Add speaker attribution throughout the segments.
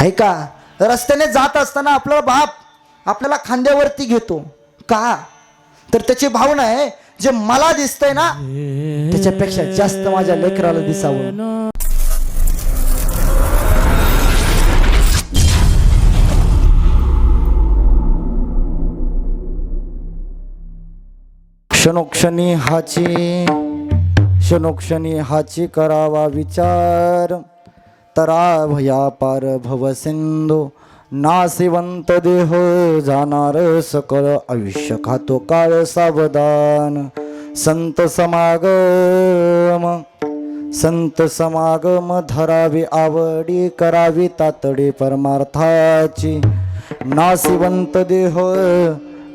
Speaker 1: ऐका, रस्त्याने जात असताना आपला बाप आपल्याला खांद्यावरती घेतो का, तर त्याची भावना आहे जे मला दिसतंय ना त्याच्यापेक्षा जास्त माझ्या लेकराला दिसावं. क्षणोक्षणी हाची करावा विचार, तरा भया पार भव सिंधू नासिवंत देह जाणार सकळ आयुष्य खातो काळ सावधान. संत समागम धरावी आवडी करावी तातडी परमार्थाची. नासिवंत देह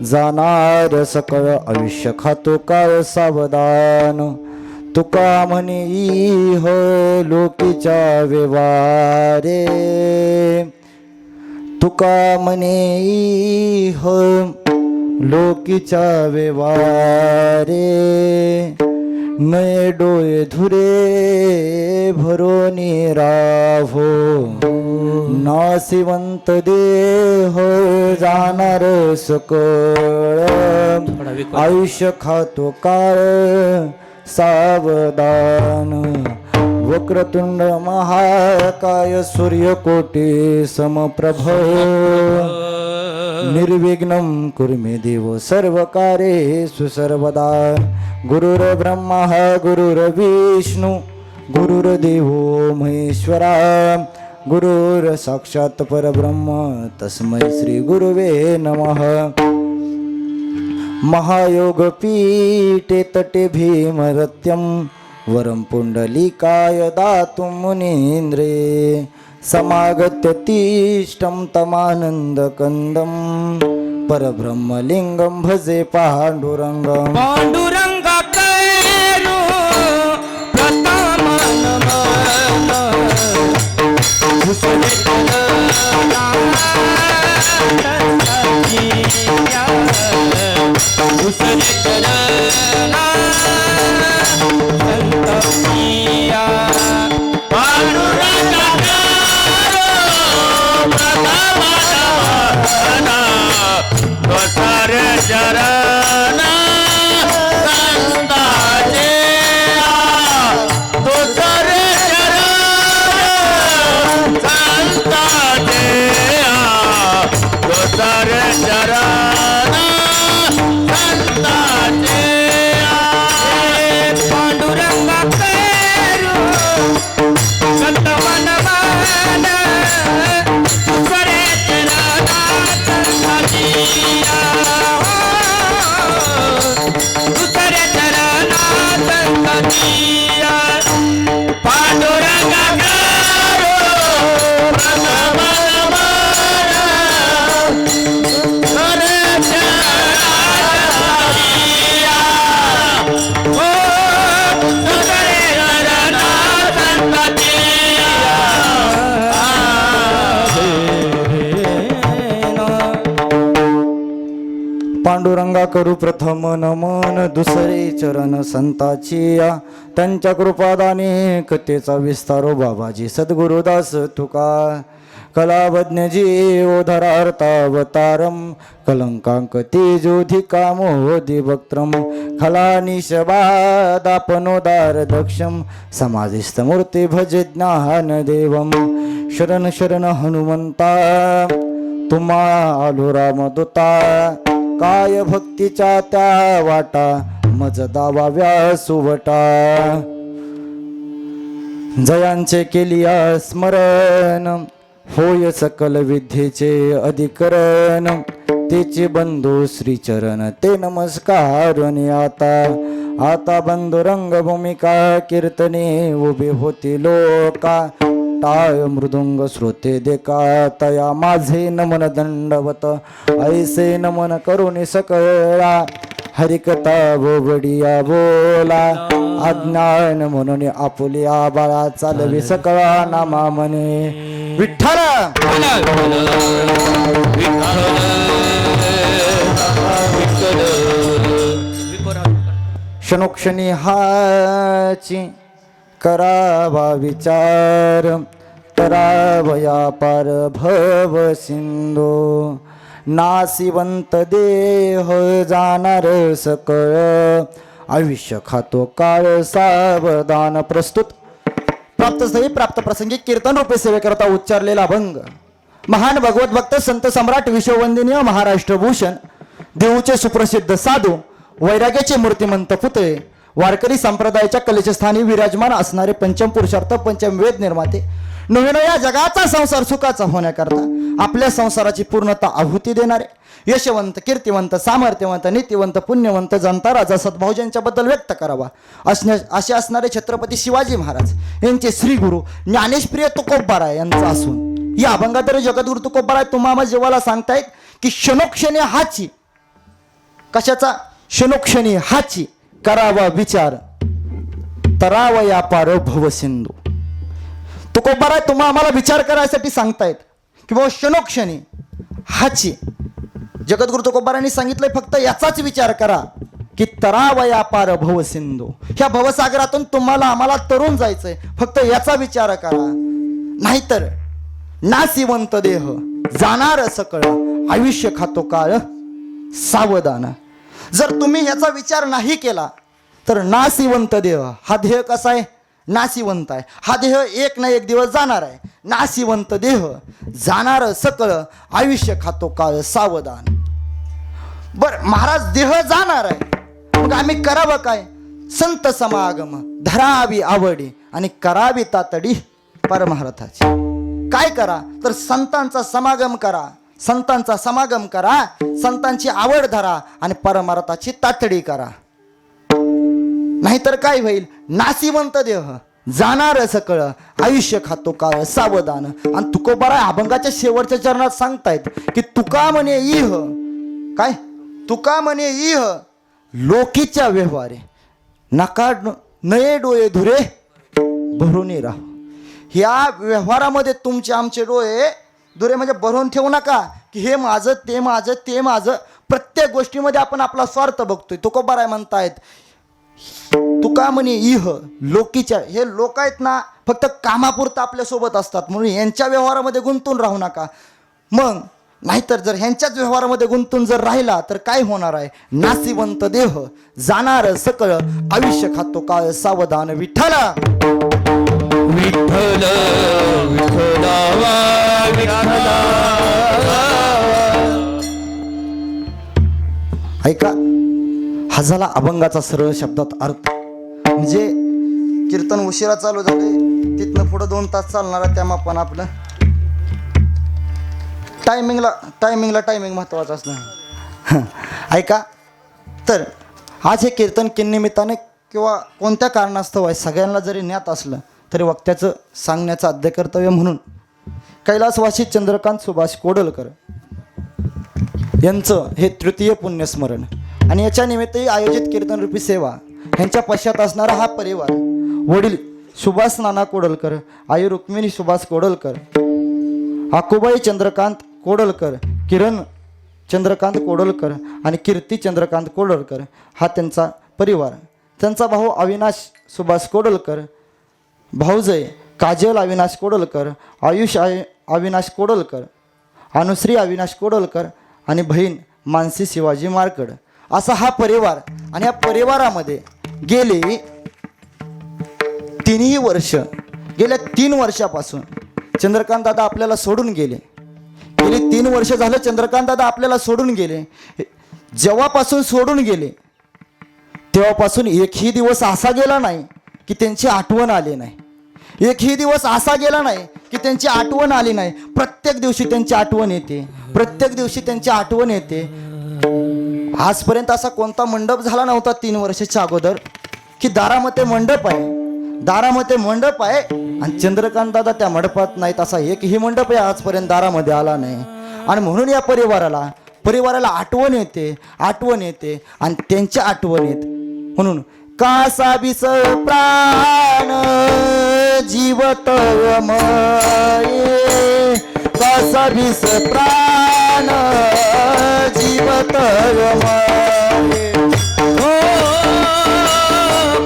Speaker 1: जाणार सकळ आयुष्य खातो काळ सावधान. तुका म्हणे इह लोकीच्या व्यवहारे, तुका म्हणे इह लोकीच्या व्यवहारे. नये डोळे धुरे भरोनी राहो, नासिवंत देह जाणार सकळ आयुष्य खातो काळ सावधान. वक्रतुंड महाकाय सूर्यकोटी समप्रभ, निर्विघ्नं कुर्मे देव सर्वकार्येषु सर्वदा. गुरुर्ब्रह्मा गुरुर्विष्णु गुरुर्देवो महेश्वरा, गुरुर्साक्षात् परब्रह्म तस्मै श्री गुरुवे नमः. महायोगपीठे तटे भीमरत्यं वरं पुंडलीकाय दातुं मुनीन्द्रे. समागत्य तिष्ठं तमानन्दकन्दं परब्रह्मलिङ्गं भजे पाण्डुरङ्गं. पांडुरंगा करू प्रथम नमन, दुसरे चरण संताची. त्यांच्या कृपादाने कथेचा विस्तारो बाबाजी सद्गुरुदास तुका. कलावज्ञजी ओधरार्थावतारम, कलंकांक तेजोधिका मोदी वक्त्रम. खलानिशबादापनोदार दक्षम, समाधिस्थमूर्ती भजे ज्ञानदेवम. शरण शरण हनुमंता तुम्हा आलो रामदूता. काय भक्तीच्या त्या वाटा मज दावाव्या सुवटा. जयांचे केलिया स्मरण होय सकल विद्येचे अधिकरण. तेचे बंधू श्रीचरण ते नमस्कारणी. आता बंधू रंगभूमिका कीर्तने उभे होती लोका. टाळ मृदुंग श्रोते देका तया माझे नमन दंडवत. ऐसे नमन करुणी सकळा हरिकथा बोबडिया बोला. अज्ञान म्हणून आपुलिया बाळा चालवी सकळा नामा म्हणे विठ्ठल. क्षणोक्षणी हाची करावा विचार, तरावया पार भव सिंधू नासिवंत देह जाणार सकळ आयुष्य खातो काळ सावधान. प्रस्तुत प्राप्तस्थळी प्राप्त प्रसंगी कीर्तन रूपे सेवेकरता उच्चारलेला अभंग महान भगवत भक्त संत सम्राट विश्ववंदनीय महाराष्ट्र भूषण देऊचे सुप्रसिद्ध साधू वैराग्याचे मूर्तिमंत पुतळे वारकरी संप्रदायाच्या कलेचे स्थानी विराजमान असणारे पंचम पुरुषार्थ पंचम वेद निर्माते नव्यानं या जगाचा संसार सुखाचा होण्याकरता आपल्या संसाराची पूर्णता आहुती देणारे यशवंत कीर्तिवंत सामर्थ्यवंत नीतिवंत पुण्यवंत जनता राजा सद्भावजांच्या बद्दल व्यक्त करावा असे असणारे छत्रपती शिवाजी महाराज यांचे श्री गुरु ज्ञानेशप्रिय तुकोबाराय यांचा असून या अभंगाद्वारे जगद्गुरु तुकोबाराय तुम्हाला जेव्हाला सांगतायत की क्षणोक्षणी हाची कशाचा क्षणोक्षणी हाची करावा विचार तरावया पार भव सिंधू. तुकोबाराय तुम्हा आम्हाला विचार करायसाठी सांगतायत की बाबा क्षणोक्षणी हाची जगद्गुरु तुकोबारायांनी सांगितलंय फक्त याचाच विचार करा की तरावया पार भव सिंधू. ह्या भवसागरातून तुम्हाला आम्हाला तरुण जायचंय फक्त याचा विचार करा नाहीतर नासिवंत देह जाणार सकळ आयुष्य खातो काळ सावधान. जर तुम्ही ह्याचा विचार नाही केला तर नासिवंत देह हा देह कसा आहे नासिवंत आहे. हा देह एक ना एक दिवस जाणार आहे. नासिवंत देह जाणार सकळ आयुष्य खातो काळ सावधान. बर महाराज देह जाणार आहे मग आम्ही करावं काय संत समागम धरावी आवडी आणि करावी तातडी परमार्थाची. काय करा तर संतांचा समागम करा संतांचा समागम करा संतांची आवड धरा आणि परमार्थाची तातडी करा. नाहीतर काय होईल नासिवंत देह जाणार सकळ आयुष्य खातो काळ सावधान. आणि तुकोबाराय अभंगाच्या शेवटच्या चरणात सांगतायत की तुका म्हणे इह काय तुका म्हणे इह लोकीच्या व्यवहारे नका नये डोळे धुरे भरून राहू. ह्या व्यवहारामध्ये तुमचे आमचे डोळे दुरे म्हणजे भरून ठेवू नका की हे माझं ते माझं ते माझं. प्रत्येक गोष्टीमध्ये आपण आपला स्वार्थ बघतोय. तुकोबाराय म्हणतायत तुका म्हणे इह लोकीच्या हे लोक आहेत ना फक्त कामापुरतं आपल्या सोबत असतात म्हणून यांच्या व्यवहारामध्ये गुंतून राहू नका. मग नाहीतर जर ह्यांच्याच व्यवहारामध्ये गुंतून जर राहिला तर काय होणार आहे नासिवंत देह जाणार सकळ आयुष्य खातो काळ सावधान. विठ्ठला
Speaker 2: विठ्ठल विठ्ठलावा विठ्ठला.
Speaker 1: ऐका हा झाला अभंगाचा सरळ शब्दात अर्थ. म्हणजे कीर्तन उशिरा चालू झाले तिथनं पुढं 2 तास चालणार आहे त्यामुळे पण आपलं टायमिंग महत्वाचाच नाही. ऐका तर आज हे कीर्तन किन्निमित्ताने किंवा कोणत्या कारणास्तव आहे सगळ्यांना जरी ज्ञात असलं तरी वक्त्याचं सांगण्याचं आद्य कर्तव्य म्हणून कैलासवासी चंद्रकांत सुभाष कोडलकर यांचं हे तृतीय पुण्यस्मरण आणि याच्या निमित्तही आयोजित कीर्तनरूपी सेवा ह्यांच्या पश्चात असणारा हा परिवार वडील सुभाष नाना कोडलकर आई रुक्मिणी सुभाष कोडलकर आकुबाई चंद्रकांत कोडलकर किरण चंद्रकांत कोडलकर आणि कीर्ती चंद्रकांत कोडलकर हा त्यांचा परिवार. त्यांचा भाऊ अविनाश सुभाष कोडलकर भाऊजय काजल अविनाश कोडलकर आयुष अविनाश कोडलकर अनुश्री अविनाश कोडलकर आणि बहीण मानसी शिवाजी मारकड असा हा परिवार. आणि या परिवारामध्ये गेली 3 वर्षापासून चंद्रकांत दादा आपल्याला सोडून गेले. गेली 3 वर्ष झालं चंद्रकांत दादा आपल्याला सोडून गेले. जेव्हापासून सोडून गेले तेव्हापासून एकही दिवस असा गेला नाही की त्यांची आठवण आली नाही. एकही दिवस असा गेला नाही की त्यांची आठवण आली नाही. प्रत्येक दिवशी त्यांची आठवण येते. प्रत्येक दिवशी त्यांची आठवण येते. आजपर्यंत असा कोणता मंडप झाला नव्हता 3 वर्षाच्या अगोदर की दारामध्ये मंडप आहे आणि चंद्रकांत दादा त्या मंडपात नाहीत असा एकही मंडप आहे आजपर्यंत दारामध्ये आला नाही. आणि म्हणून या परिवाराला आठवण येते आणि त्यांच्या आठवण येते. म्हणून कासा बिस प्राण जीवत मये कासा बिस प्राण जीवत मये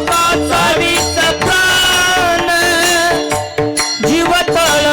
Speaker 2: कासावीस प्राण जीवतळ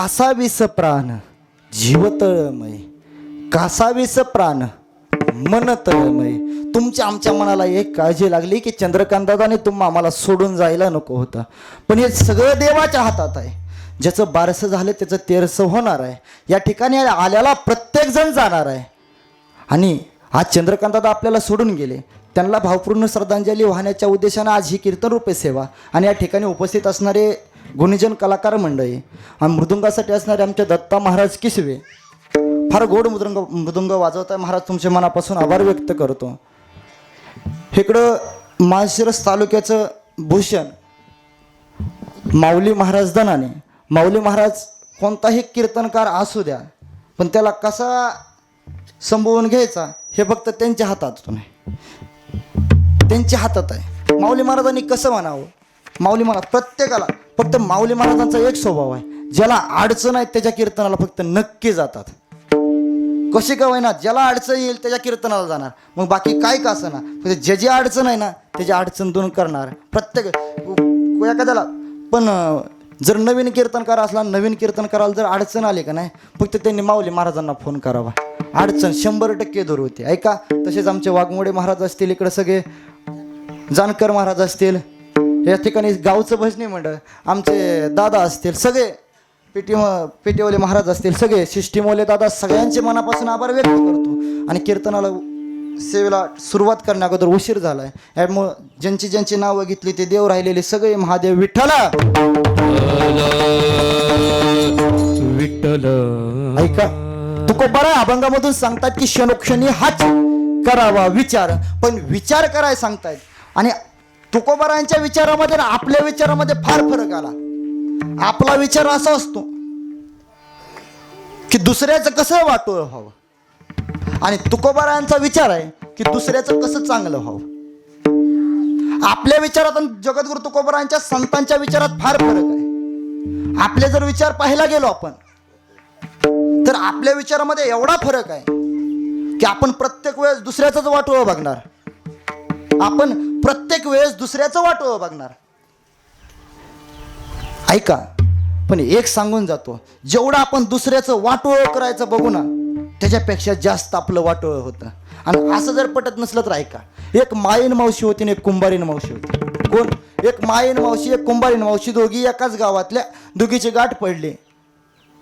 Speaker 1: कासावीस प्राण जीव तळमय, कासावीस प्राण मन तळमय. तुमच्या आमच्या मनाला एक काळजी लागली की चंद्रकांत दादाने तुम्हा आम्हाला सोडून जायला नको होतं, पण हे सगळं देवाच्या हातात आहे. ज्याचं बारसं झालं त्याचं तेरसं होणार आहे. या ठिकाणी आल्याला प्रत्येक जण जाणार आहे. आणि आज चंद्रकांत दादा आपल्याला सोडून गेले, त्यांना भावपूर्ण श्रद्धांजली वाहण्याच्या उद्देशानं आज ही कीर्तन रूपे सेवा आणि या ठिकाणी उपस्थित असणारे गुणीजन कलाकार मंडळी आणि मृदुंगासाठी असणारे आमचे दत्ता महाराज किसवे, फार गोड मृदुंग वाजवत आहे महाराज, तुमच्या मनापासून आभार व्यक्त करतो. इकडं माळशिरस तालुक्याचं भूषण माऊली महाराज दनाने. माऊली महाराज कोणताही कीर्तनकार असू द्या, पण त्याला कसा संभवून घ्यायचा हे फक्त त्यांच्या हातातून आहे, त्यांच्या हातात आहे. माऊली महाराजांनी कसं म्हणावं, माऊली महाराज प्रत्येकाला, फक्त माऊली महाराजांचा एक स्वभाव आहे, ज्याला अडचण आहे त्याच्या कीर्तनाला फक्त नक्की जातात. कशी का होईना, ज्याला अडचण येईल त्याच्या कीर्तनाला जाणार, मग बाकी काय का असं ना, म्हणजे ज्याची अडचण आहे ना त्याची अडचण दूर करणार प्रत्येक एखाद्याला. पण जर नवीन कीर्तनकार असला, नवीन कीर्तनकाराला जर अडचण आली का नाही, फक्त त्यांनी माऊली महाराजांना फोन करावा, अडचण 100% दूर होते. ऐका, तसेच आमचे वाघमोडे महाराज असतील, इकडे सगळे जानकर महाराज असतील, या ठिकाणी गावचं भजनी मंडळ, आमचे दादा असतील, सगळे पेटीवाले महाराज असतील, सगळे शिष्टीमोले दादा, सगळ्यांचे मनापासून आभार व्यक्त करतो. आणि कीर्तनाला सेवेला सुरुवात करण्या अगोदर उशीर झाला आहे, यामुळं ज्यांची ज्यांची नावं घेतली ते देव राहिलेले सगळे महादेव विठ्ठला
Speaker 2: विठ्ठल.
Speaker 1: ऐका, तुकोबारा अभंगामधून सांगतात की क्षणोक्षणी हाच करावा विचार, पण विचार कराय सांगतायत. आणि तुकोबारांच्या विचारामध्ये आपल्या विचारामध्ये फार फरक आला. आपला विचार असा असतो की दुसऱ्याचं कसं वाटोळ व्हावं, आणि तुकोबारायांचा विचार आहे की दुसऱ्याचं कसं चांगलं व्हावं. आपल्या विचारात आणि जगद्गुरु तुकोबारायांच्या संतांच्या विचारात फार फरक आहे. आपले जर विचार पाहायला गेलो आपण, तर आपल्या विचारामध्ये एवढा फरक आहे की आपण प्रत्येक वेळेस दुसऱ्याचंच वाटोळ बघणार, आपण प्रत्येक वेळेस दुसऱ्याचं वाटोळ बघणार. ऐका, पण एक सांगून जातो, जेवढं आपण दुसऱ्याचं वाटोळ करायचं बघू ना, त्याच्यापेक्षा जास्त आपलं वाटोळ होतं. आणि असं जर पटत नसलं तर ऐका, एक मायन मावशी होती आणि एक कुंभारीन मावशी होती. कोण? एक मायन मावशी, एक कुंभारीन मावशी, दोघी एकाच गावातल्या. दोघीची गाठ पडली.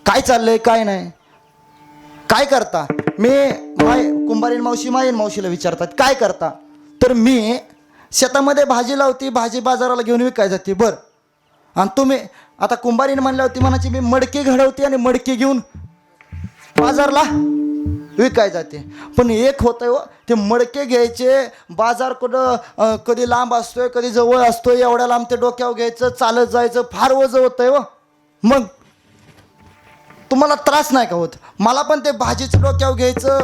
Speaker 1: काय चाललंय काय नाही, काय करता? कुंभारीन मावशी मायन मावशीला विचारतात, काय करता? तर मी शेतामध्ये भाजी लावती, भाजी बाजाराला घेऊन विकाय जाते. बरं, आणि तुम्ही? आता कुंभारीन म्हणल्या होती म्हणायची मी मडकी घडवते आणि मडकी घेऊन बाजारला विकाय जाते. पण एक होतंय हो, ते मडके घ्यायचे, बाजार कुठं कधी लांब असतोय कधी जवळ असतोय, एवढ्या लांब ते डोक्यावर घ्यायचं, चालत जायचं, फार वजन होतंय हो. मग तुम्हाला त्रास नाही का होत? मला पण ते भाजीचं डोक्यावर घ्यायचं.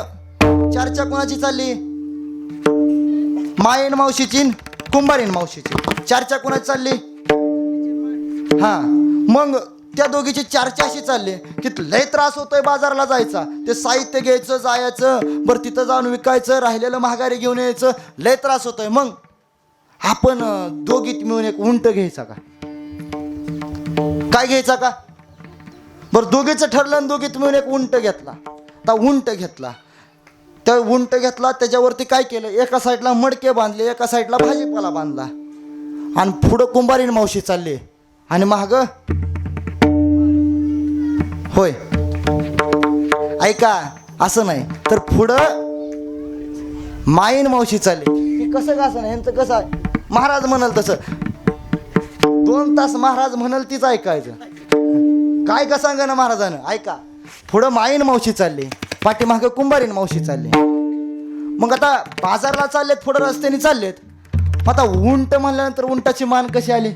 Speaker 1: चर्चा कोणाची चालली? मायन मावशीची, कुंभारीन मावशीची. चर्चा कोणाची चालली? हा, मग त्या दोघीची चर्चा अशी चालली की लय त्रास होतोय बाजारला जायचा, ते साहित्य घ्यायचं, जायचं, बरं तिथं जाऊन विकायचं, राहिलेलं महागारी घेऊन यायचं, लय त्रास होतोय. मग आपण दोघीत मिळून एक उंट घ्यायचा का? काय घ्यायचा का? बरं, दोघीचं ठरलं आणि दोघीत मिळून एक उंट घेतला. आता उंट घेतला, त्या उंट घेतला, त्याच्यावरती काय केलं, एका साईडला मडके बांधले, एका साईडला भाजीपाला बांधला, आणि पुढं कुंभारीन मावशी चालली आणि महाग. होय, ऐका, असं नाही तर पुढं माईन मावशी चालली. की कसं का असं नाही, यांचं कसं आहे, महाराज म्हणाल तसं 2 तास महाराज म्हणाल तीच ऐकायचं. काय का सांगा ना महाराजानं. ऐका, पुढं माईन मावशी चालली, पाठीमागं कुंभारीन मावशी चालली. मग आता बाजारला चाललेत, पुढं रस्त्याने चाललेत. आता उंट म्हणल्यानंतर उंटाची मान कशी आली?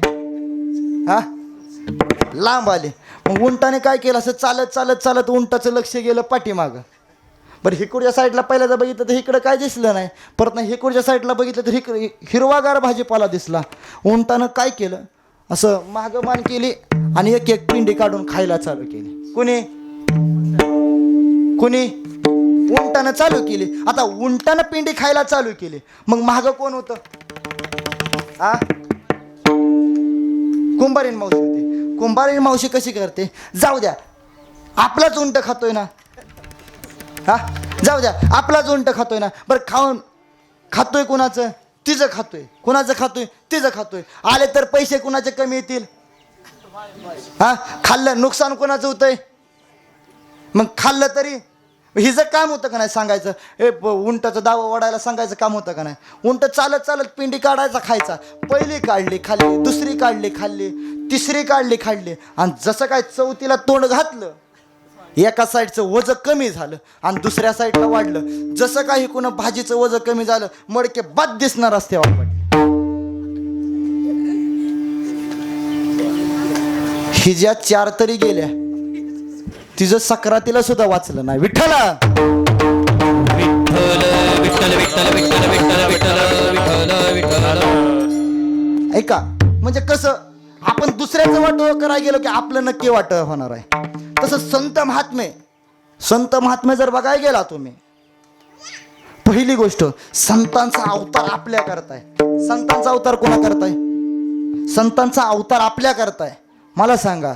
Speaker 1: हा, लांब आली. मग उंटाने काय केलं, असं चालत चालत चालत उंटाचं लक्ष गेलं पाठीमागं. बरं, हिकडच्या साईडला पहिल्यांदा बघितलं तर इकडं काय दिसलं नाही, परत नाही हिकडच्या साईडला बघितलं तर हिरवागार भाजीपाला दिसला. उंटानं काय केलं, असं मागं मान केली आणि एक एक पिंडी काढून खायला चालू केली. कुणी? उंटानं चालू केली. आता उंटानं पिंडी खायला चालू केली, मग मागं कोण होतं? आ, कुंभारीन मावशी होती. कुंभारीन मावशी कशी करते, जाऊ द्या आपलाच उंट खातोय ना. हा जाऊ द्या, आपलाच उंट खातोय ना. बरं खातोय कुणाचं? तिचं खातोय. कुणाचं खातोय? तिचं खातोय. आले तर पैसे कुणाचे कमी येतील? हा खाल्लं नुकसान कुणाचं होतंय? मग खाल्लं तरी हिचं काम होतं का नाही सांगायचं? उंटाचं दावा ओढायला सांगायचं काम होतं का नाही? उंट चालत चालत पिंडी काढायचा खायचा. पहिली काढली खाल्ली, दुसरी काढली खाल्ली, तिसरी काढली खाल्ली, आणि जसं काय चौथीला तोंड घातलं, एका साईडचं वजन कमी झालं आणि दुसऱ्या साईडला वाढलं. जसं काही कुणा भाजीचं वजन कमी झालं, मडके बाद दिसणार असते वाटत. हिज्या 4 तरी गेल्या, तिचं सक्रातीला सुद्धा वाचलं नाही. विठ्ठला
Speaker 2: विठ्ठल विठ्ठल विठ्ठल विठ्ठल विठ्ठल विठ्ठल विठ्ठल.
Speaker 1: ऐका, म्हणजे कसं आपण दुसऱ्याचं वाटोळं करायला गेलो की आपलं नक्की वाटोळं होणार आहे. तसं संत महात्मे जर बघायला गेला तुम्ही, पहिली गोष्ट संतांचा अवतार आपल्या करताय. संतांचा अवतार कोणा करताय? संतांचा अवतार आपल्या करताय. मला सांगा,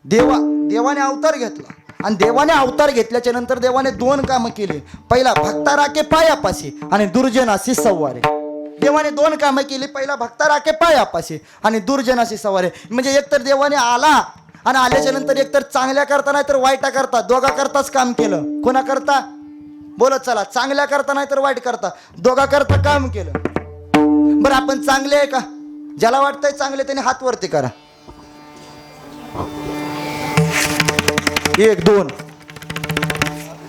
Speaker 1: देवाने अवतार घेतला आणि देवाने अवतार घेतल्याच्या नंतर देवाने 2 कामं केली. पहिला भक्ता राखे पायापाशी आणि दुर्जनाशी संवारे. देवाने 2 कामं केली. पहिला भक्ता राखे पायापाशी आणि दुर्जनाशी संवारे. म्हणजे एकतर देवाने आला आणि आल्याच्या नंतर एकतर चांगल्या करता नाही तर वाईटा करता, दोघा करताच काम केलं. कोणा करता? बोलत चला. चांगल्या करता नाही तर वाईट करता, दोघा करता काम केलं. बरं आपण चांगले आहे का? ज्याला वाटतंय चांगले त्याने हात वरती करा. 1 2.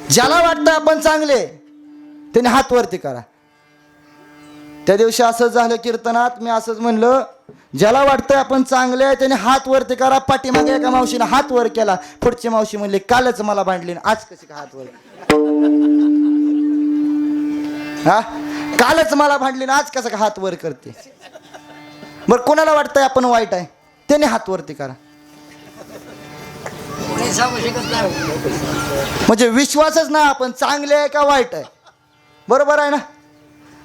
Speaker 1: ज्याला वाटतं आपण चांगले त्याने हात वरती करा. त्या दिवशी असंच झालं कीर्तनात, मी असंच म्हणलं, ज्याला वाटतंय आपण चांगले आहे त्याने हात वरती करा. पाठीमागे एका मावशीने हात वर केला. पुढची मावशी म्हणली, कालच मला भांडली, आज कशी का हात वर? हा, कालच मला भांडली, आज कसं का हात वर करते? बरं, कोणाला वाटतंय आपण वाईट आहे त्याने हात वरती करा. म्हणजे विश्वासच ना आपण चांगले आहे का वाईट आहे. बरोबर आहे ना?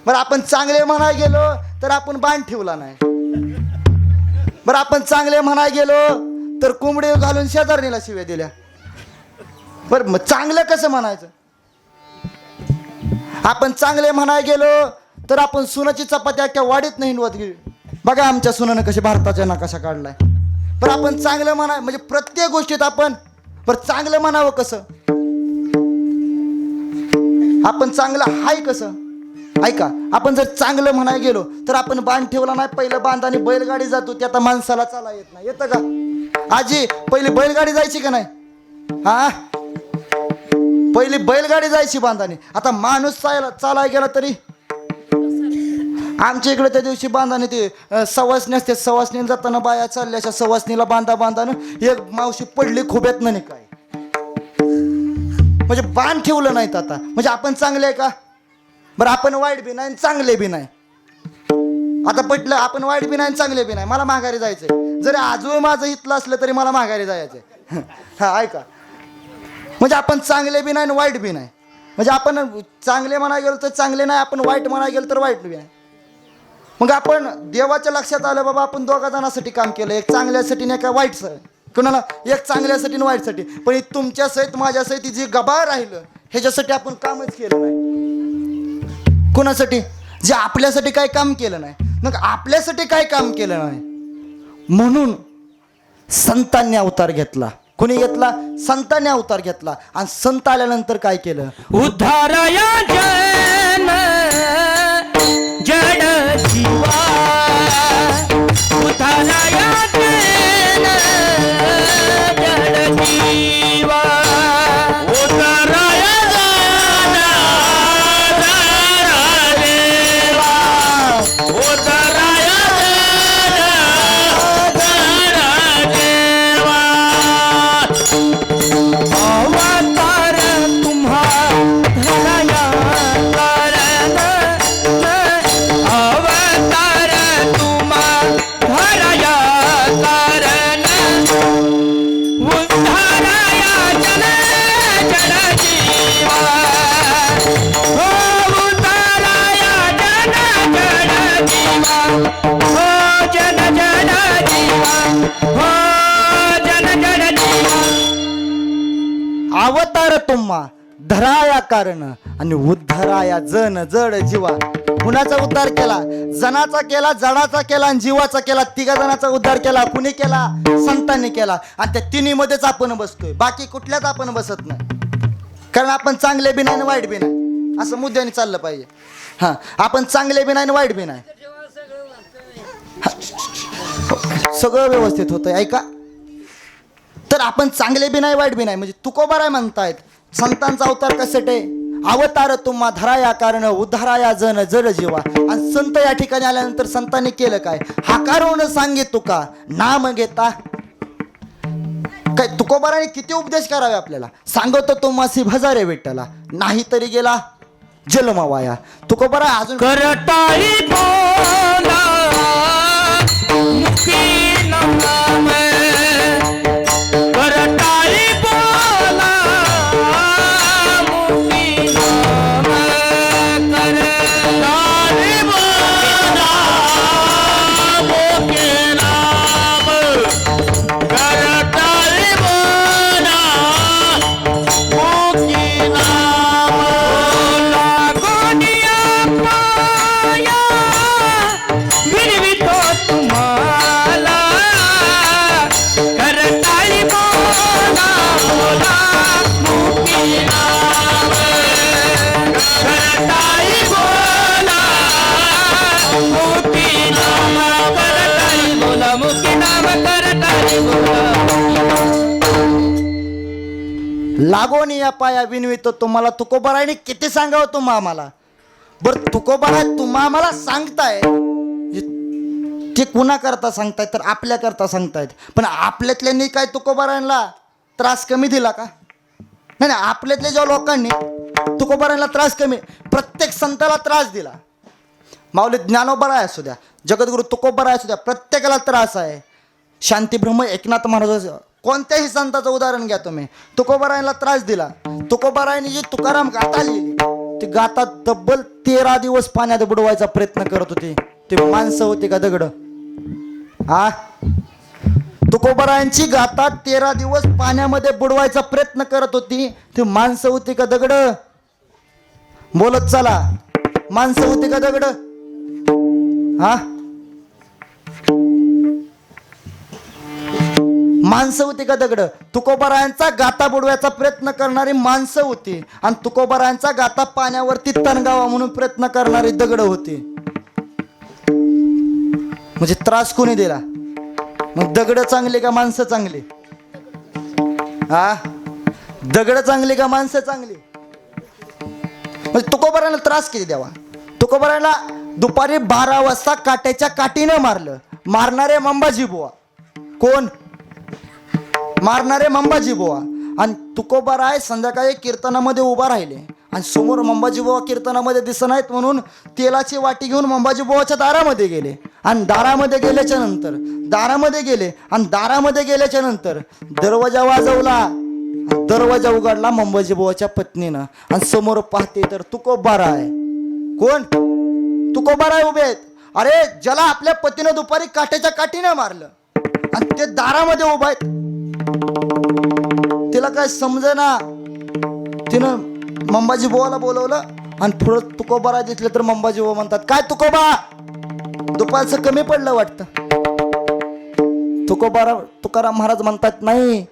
Speaker 1: बरं, आपण चांगले म्हणाय गेलो तर आपण बाण ठेवला नाही. बरं, आपण चांगले म्हणाय गेलो तर कोंबडी घालून शेजारणीला शिव्या दिल्या. बरं, मग चांगलं कसं म्हणायचं? आपण चांगले म्हणाय गेलो तर आपण सुनाची चपाती अख्ख्या वाडीत नाही हिंडवत गेली. बघा आमच्या सुनानं कशी भारताच्या नकाशा काढलाय. पण आपण चांगलं म्हणाय म्हणजे प्रत्येक गोष्टीत आपण चांगलं म्हणावं कसं? आपण चांगलं हाय कसं? ऐका, आपण जर चांगलं म्हणाय गेलो तर आपण बांध ठेवला नाही. पहिलं बांधाने बैलगाडी जातो, ते आता माणसाला चाला येत नाही. येतं का? आजी पहिली बैलगाडी जायची का नाही? हा, पहिली बैलगाडी जायची बांधाने. आता माणूस चालाय गेला तरी आमच्या इकडे त्या दिवशी बांधाने ते सवासणी असते, सवासणी जाताना बाया चालल्या अशा सवासणीला बांधानं एक मावशी पडली खोब्यात नाही काय, म्हणजे बांध ठेवलं नाहीत. आता म्हणजे आपण चांगले आहे का? बरं, आपण वाईट बी नाही चांगले बी नाही. आता पटलं, आपण वाईट बी नाही चांगले बी नाही. मला माघारी जायचंय. जरी आजोळ माझं इथलं असलं तरी मला माघारी जायचंय. हा, ऐका, म्हणजे आपण चांगले बी नाही वाईट बी नाही. म्हणजे आपण चांगले म्हणाय गेलो तर चांगले नाही, आपण वाईट म्हणाय गेलो तर वाईट बी नाही. मग आपण देवाच्या लक्षात आलं, बाबा आपण 2 जणांसाठी काम केलं, एक चांगल्यासाठी नाही का वाईट कोणाला, एक चांगल्यासाठी आणि वाईटसाठी. पण तुमच्या सहित माझ्या सहित जी गबाळ राहिलं ह्याच्यासाठी आपण कामच केलं नाही. कोणासाठी? जे आपल्यासाठी काय काम केलं नाही. मग आपल्यासाठी काय काम केलं नाही म्हणून संतांनी अवतार घेतला. कोणी घेतला? संतांनी अवतार घेतला. आणि संत आल्यानंतर काय केलं?
Speaker 2: उद्धारया जन जड जीवा, उद्धारया जन जड जीवा, उद्धारया जन जड देवा, उद्धारया जन जड देवा. अवतार तुम्हा धराया कर
Speaker 1: तुम्हा धराया कारण आणि उद्धाराया जन जड जीवा. कुणाचा उद्धार केला? जनाचा केला, जडाचा केला आणि जीवाचा केला. तिघा जणांचा उद्धार केला. कुणी केला? संतांनी केला. आणि त्या तिन्ही मध्येच आपण बसतोय, बाकी कुठल्याच आपण बसत नाही. कारण आपण चांगले बी नाही आणि वाईट बी नाही, असं मुद्द्याने चाललं पाहिजे. हा, आपण चांगले बी नाही आणि वाईट बी नाही, सगळं व्यवस्थित होतंय. ऐका, तर आपण चांगले बी नाही वाईट बी नाही, म्हणजे तुकोबाराय म्हणतायत संतांचा अवतार कशासाठी? अवतार तुम्हा धराया कारण उद्धाराया जन जड जीवा. आणि संत या ठिकाणी आल्यानंतर संतांनी केलं काय? हाकारून सांगित तुका नाम घेता. काय तुकोबाराने किती उपदेश करावे आपल्याला? सांगतो तुम्हासी भजारे विठ्ठला, नाही तरी गेला जन्म वाया. तुकोबारा अजून
Speaker 2: करताई बोला मुखी नाम, करताई बोला मुखी नाम, करताई बोला मुखी नाम, करताई बोला मुखी नाम. लागोनिया पाया विरवितो तुम्हाला, करताई बोला बोला मुखी नाम, करताई बोला मुखी नाम, करताई बोला मुखी नाम, करताई बोला.
Speaker 1: लागोन या पाया विनवितो तुम्हाला. तुकोबाराने किती सांगावं तुम्हा आम्हाला? बरं तुकोबारा तुम्हा आम्हाला सांगताय, ते कुणा करता सांगतायत? तर आपल्या करता सांगतायत. पण आपल्यातल्यांनी काय तुकोबारांना त्रास कमी दिला का? नाही नाही, आपल्यातल्या ज्या लोकांनी तुकोबारांना त्रास कमी, प्रत्येक संताला त्रास दिला. माऊली ज्ञानोबाराय असू द्या, जगद्गुरु तुकोबाराय असू द्या, प्रत्येकाला त्रास आहे. शांतीब्रह्म एकनाथ महाराज, कोणत्याही संताचं उदाहरण घ्या तुम्ही, तुकोबारायला त्रास दिला. तुकोबारायने जी तुकाराम गाथा लिहिली, ती गाथा तब्बल 13 दिवस पाण्यात बुडवायचा प्रयत्न करत होती. ते माणसं होती का दगड? हा, तुकोबारायांची गाथा 13 दिवस पाण्यामध्ये बुडवायचा प्रयत्न करत होती. ती माणसं होती का दगड? बोलत चला, माणसं होती का दगड? हा, माणसं होती का दगड? तुकोबारायांचा गाथा बुडवायचा प्रयत्न करणारी माणसं होती, आणि तुकोबारायांचा गाथा पाण्यावरती तणगावा म्हणून प्रयत्न करणारी दगड होती. म्हणजे त्रास कोणी दिला? मग दगड चांगली का माणसं चांगली? हा, दगड चांगली का माणसं चांगली? म्हणजे तुकोबारायला त्रास किती द्यावा? तुकोबारायला दुपारी 12 वाजता काट्याच्या काठीनं मारलं. मारणारे मंबाजी बुवा. कोण? मारणारे मंबाजी बुवा. आणि तुकोबाराय संध्याकाळी कीर्तनामध्ये उभा राहिले, आणि समोर मंबाजी बुवा कीर्तनामध्ये दिसत नाहीत म्हणून तेलाची वाटी घेऊन मंबाजी बुवाच्या दारामध्ये गेले. आणि दारामध्ये गेल्याच्या नंतर दरवाजा वाजवला. दरवाजा उघडला मंबाजी बुवाच्या पत्नीनं, आणि समोर पाहते तर तुकोबाराय. कोण? तुकोबाराय उभे आहेत. अरे, ज्याला आपल्या पतीनं दुपारी काट्याच्या काठीनं मारलं आणि ते दारामध्ये उभा आहेत, तिला काय समजेना. तिनं मंबाजी बुवाला बोलवलं, आणि पुढं तुकोबाराय दिसले तर मंबाजी बुवा म्हणतात, काय तुकोबा, दुपारचं कमी पडलं वाटतं? तुकाराम महाराज म्हणतात, नाही,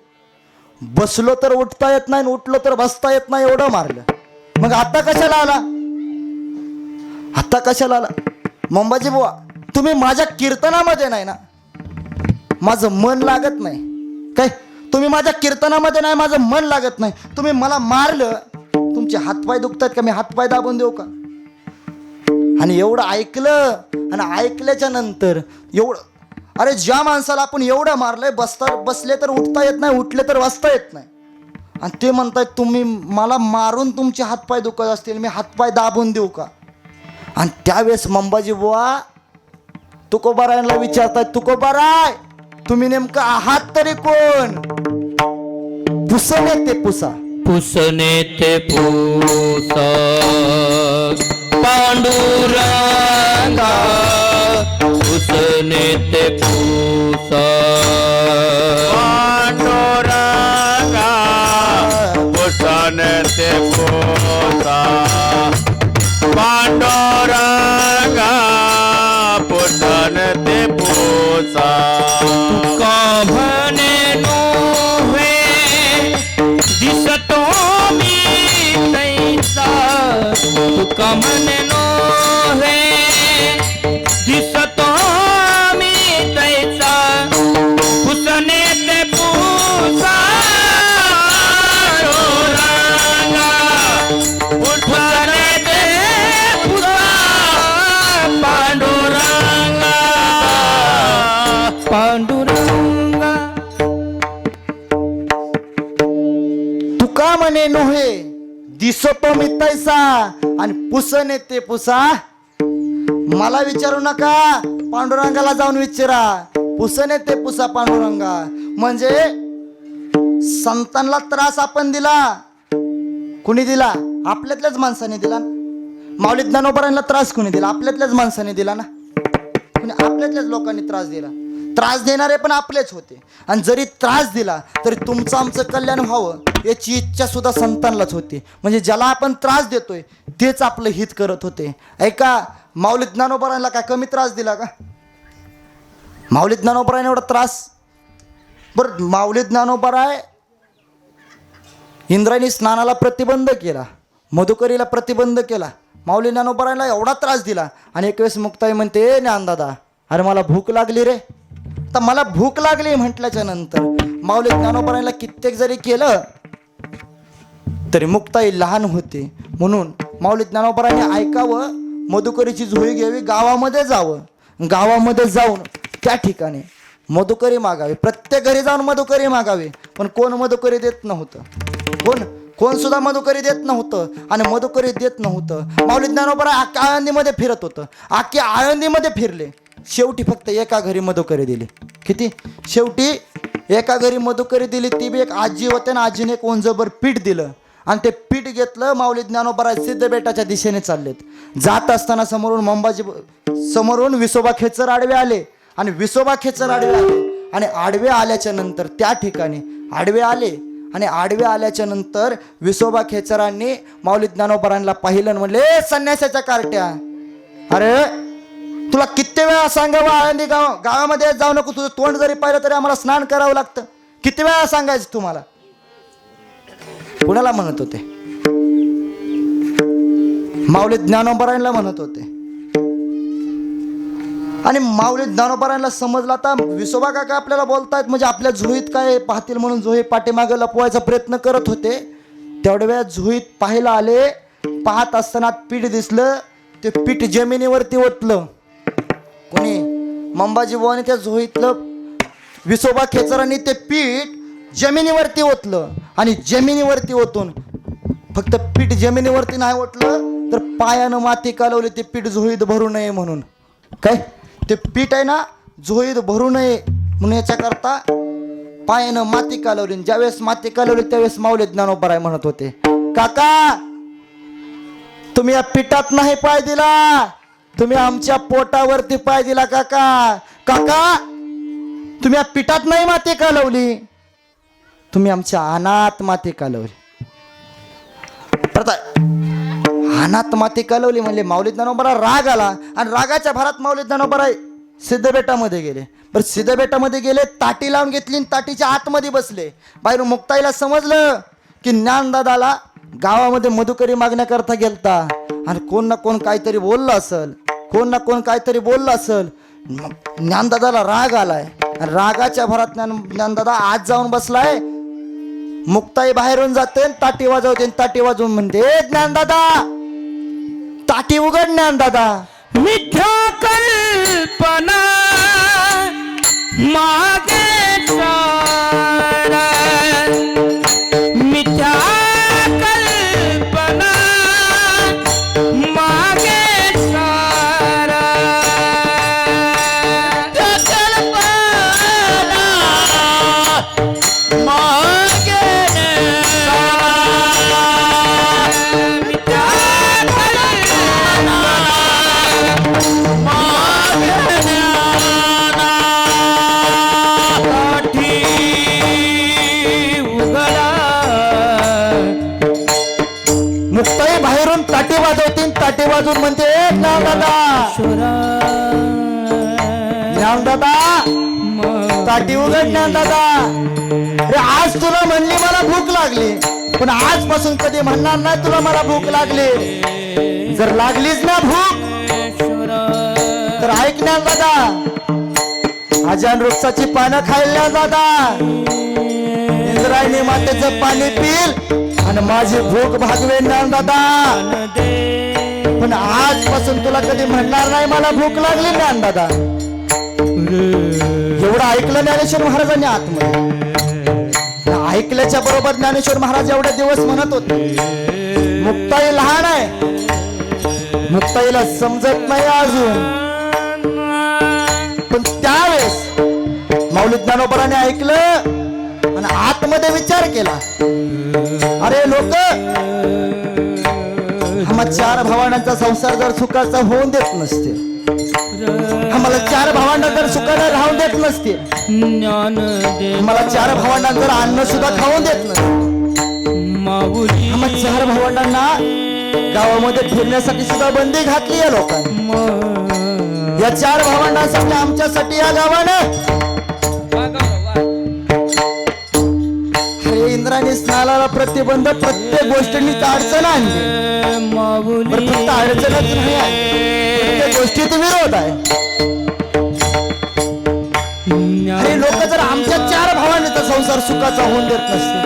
Speaker 1: बसलो तर उठता येत नाही, उठलो तर बसता येत नाही, एवढं मारलं. मग आता कशाला आला? आता कशाला आला? मंबाजी बुवा, तुम्ही माझ्या कीर्तनामध्ये नाही ना, माझं मन लागत नाही. काय? तुम्ही माझ्या कीर्तनामध्ये नाही, माझं मन लागत नाही. तुम्ही मला मारलं, तुमचे हातपाय दुखतात का? मी हातपाय दाबून देऊ का? आणि एवढं ऐकलं, आणि ऐकल्याच्या नंतर एवढं, अरे ज्या माणसाला आपण एवढं मारलंय, बसले तर उठता येत नाही, उठले तर बसता येत नाही, आणि ते म्हणताय तुम्ही मला मारून तुमचे हातपाय दुखत असतील, मी हातपाय दाबून देऊ का? आणि त्यावेळेस मंबाजी बुवा तुकोबारायला विचारताय, तुकोबाराय, तुम्ही नेमकं आहात तरी कोण? पुसणे ते पुसा.
Speaker 2: पुसने ते पुसा पांडुरंगा, पुसने ते पुसा पांडुरंगा, पुसने
Speaker 3: पोसा पांडुरंगा पुसन ते पोसा
Speaker 2: तुका म्हणे नोहे दिसतो मी तैसा तुका म्हणे नोहे दिसतो मी तैसा पुसणे ते पुसा पांडुरंगा पुसणे ते पुसा पांडुरंगा पांडुरंगा
Speaker 1: तुका म्हणे नोहे दिसतो मी तैसा आणि पुसणे ते पुसा. मला विचारू नका, पांडुरंगाला जाऊन विचारा. पुसणे ते पुसा पांडुरंगा म्हणजे संतांना त्रास आपण दिला. कुणी दिला? आपल्यातल्याच माणसाने दिला. माऊली ज्ञानोबांना त्रास कुणी दिला? आपल्यातल्याच माणसाने दिला ना. कुणी आपल्यातल्याच लोकांनी त्रास दिला. त्रास देणारे पण आपलेच होते. आणि जरी त्रास दिला तरी तुमचं आमचं कल्याण व्हावं याची इच्छा सुद्धा संतांनाच होती. म्हणजे ज्याला आपण त्रास देतोय तेच आपलं हित करत होते. ऐका, माऊली ज्ञानोबांना काय कमी त्रास दिला का? माऊली ज्ञानोबांना एवढा त्रास. बरं, माऊली ज्ञानोबाराय इंद्रायणी स्नानाला प्रतिबंध केला, मधुकरीला प्रतिबंध केला. माऊली ज्ञानोबारायला एवढा त्रास दिला. आणि एक वेळेस मुक्ताई म्हणते, ए ज्ञानदादा, अरे मला भूक लागली रे. तर मला भूक लागली म्हटल्याच्या नंतर माऊली ज्ञानोबारायला कित्येक जरी केलं तरी मुक्ताई लहान होते. म्हणून माऊली ज्ञानोबारायने ऐकावं, मधुकरीची झोळी घ्यावी, गावामध्ये जावं. गावामध्ये जाऊन त्या ठिकाणी मधुकरी मागावी. प्रत्येक घरी जाऊन मधुकरी मागावी. पण कोण मधुकरी देत नव्हतं. कोण सुद्धा मधुकरी देत नव्हतं. आणि मधुकरी देत नव्हतं. माऊली ज्ञानोबा अख्ख्या आळंदीमध्ये फिरत होतं. अख्ख्या आळंदीमध्ये फिरले. शेवटी फक्त एका घरी मधुकरी दिली. किती? शेवटी एका घरी मधुकरी दिली. ती बी एक आजी होते ना, आजीने एक ओंजभर पीठ दिलं. आणि ते पीठ घेतलं. माऊली ज्ञानोबा सिद्धबेटाच्या दिशेने चाललेत. जात असताना समोरून विसोबा खेचर आडवे आले. आणि विसोबा खेचर आडवे आले. आणि आडवे आल्याच्या नंतर त्या ठिकाणी आडवे आले. आणि आडवे आल्याच्या नंतर विसोबा खेचरांनी माऊली ज्ञानोबांना पाहिलं आणि म्हणले, ए संन्यासाच्या कार्ट्या, अरे तुला किती वेळा सांगावं आळंदी गावामध्ये जाऊ नको. तुझं तोंड जरी पाहिलं तरी आम्हाला स्नान करावं लागतं. किती वेळा सांगायचं तुम्हाला? कुणाला म्हणत होते? माऊली ज्ञानोबांना म्हणत होते. आणि माऊली ज्ञानोबांना समजला, आता विसोबा काका आपल्याला बोलतायत म्हणजे आपल्या झोळीत काय पाहतील म्हणून झोळी पाठीमागे लपवायचा प्रयत्न करत होते. तेवढ्या वेळा झोळीत पाहायला आले. पाहत असताना पीठ दिसलं. ते पीठ जमिनीवरती ओतलं. कोणी? मंबाजी बुवाने त्या झोळीतलं विसोबा खेचरांनी ते पीठ जमिनीवरती ओतलं. आणि जमिनीवरती ओतून फक्त पीठ जमिनीवरती नाही ओतलं तर पायानं माती कालवली. ते पीठ झोळीत भरू नये म्हणून. काय? ते पीठ आहे ना, झोळीत भरू नये म्हणून याच्याकरता पायानं माती कालवली. ज्यावेळेस माती कालवली त्यावेळेस माऊली ज्ञानोबा म्हणत होते, काका तुम्ही या पिठात नाही पाय दिला, तुम्ही आमच्या पोटावरती पाय दिला. काका तुम्ही या पिठात नाही माती कालवली, तुम्ही आमच्या अनाथ माती कालवली. अनाथ माती कालवली म्हणले माऊली ज्ञानोबा राग आला. आणि रागाच्या भरात माऊली ज्ञानोबा सिद्धबेटामध्ये गेले. बरं, सिद्धबेटामध्ये गेले, ताटी लावून घेतली आणि ताटीच्या आतमध्ये बसले. बाहेरून मुक्ताईला समजलं की ज्ञानदादाला गावामध्ये मधुकरी मागण्याकरता गेलता. आणि कोण ना कोण काहीतरी बोललं असल, ज्ञानदादाला राग आलाय. आणि रागाच्या भरात ज्ञानदादा आत जाऊन बसलाय. मुक्ताई बाहेरून जाते, ताटी वाजवते. ताटी वाजवून म्हणते, ज्ञानदादा ताटी उघड. ज्ञानदादा
Speaker 2: मिथ्या कल्पना मागे सारा, मिथ्या कल्पना मागे सारा, कल्पना मागे सारा,
Speaker 1: वाजून म्हणते "ए, ज्ञानदादा ज्ञानदादा ताटी उघड ज्ञानदादा अरे आज तुला म्हणली मला भूक लागली पण आजपासून कधी म्हणणार नाही तुला मला भूक लागली जर लागलीच ना भूक तर ऐक ज्ञानदादा अजान वृक्षाची पानं खायला दादा इंद्रायणी मातेचं पाणी पिल आणि माझी भूक भागवे ज्ञानदादा पण आजपासून तुला कधी म्हणणार नाही मला भूक लागली ज्ञानदादा एवढं ऐकलं ज्ञानेश्वर महाराजांनी आतमध्ये ऐकल्याच्या बरोबर ज्ञानेश्वर महाराज एवढे दिवस म्हणत होते मुक्ताई लहान आहे मुक्ताईला समजत नाही अजून पण त्यावेळेस माऊली ज्ञानोबराने ऐकलं आणि आतमध्ये विचार केला अरे लोक आम्हा 4 भावंडांचा संसार जर सुखाचा होऊन देत नसते आम्हाला 4 भावंड जर सुखाला राहून देत नसते आम्हाला 4 भावंडांना जर अन्न सुद्धा खाऊन देत नसते आम्हा 4 भावंडांना गावामध्ये फिरण्यासाठी सुद्धा बंदी घातली या लोकांनी या 4 भावंडांसाठी आमच्यासाठी या गावानं अरे इंद्राने स्नानाला प्रतिबंध प्रत्येक गोष्टींनी अडचण आणली फक्त अडचणच नाही आहे प्रत्येक गोष्टीत विरोध आहे अरे लोक जर आमच्या 4 भावांचा संसार सुखाचा होऊन देत नसते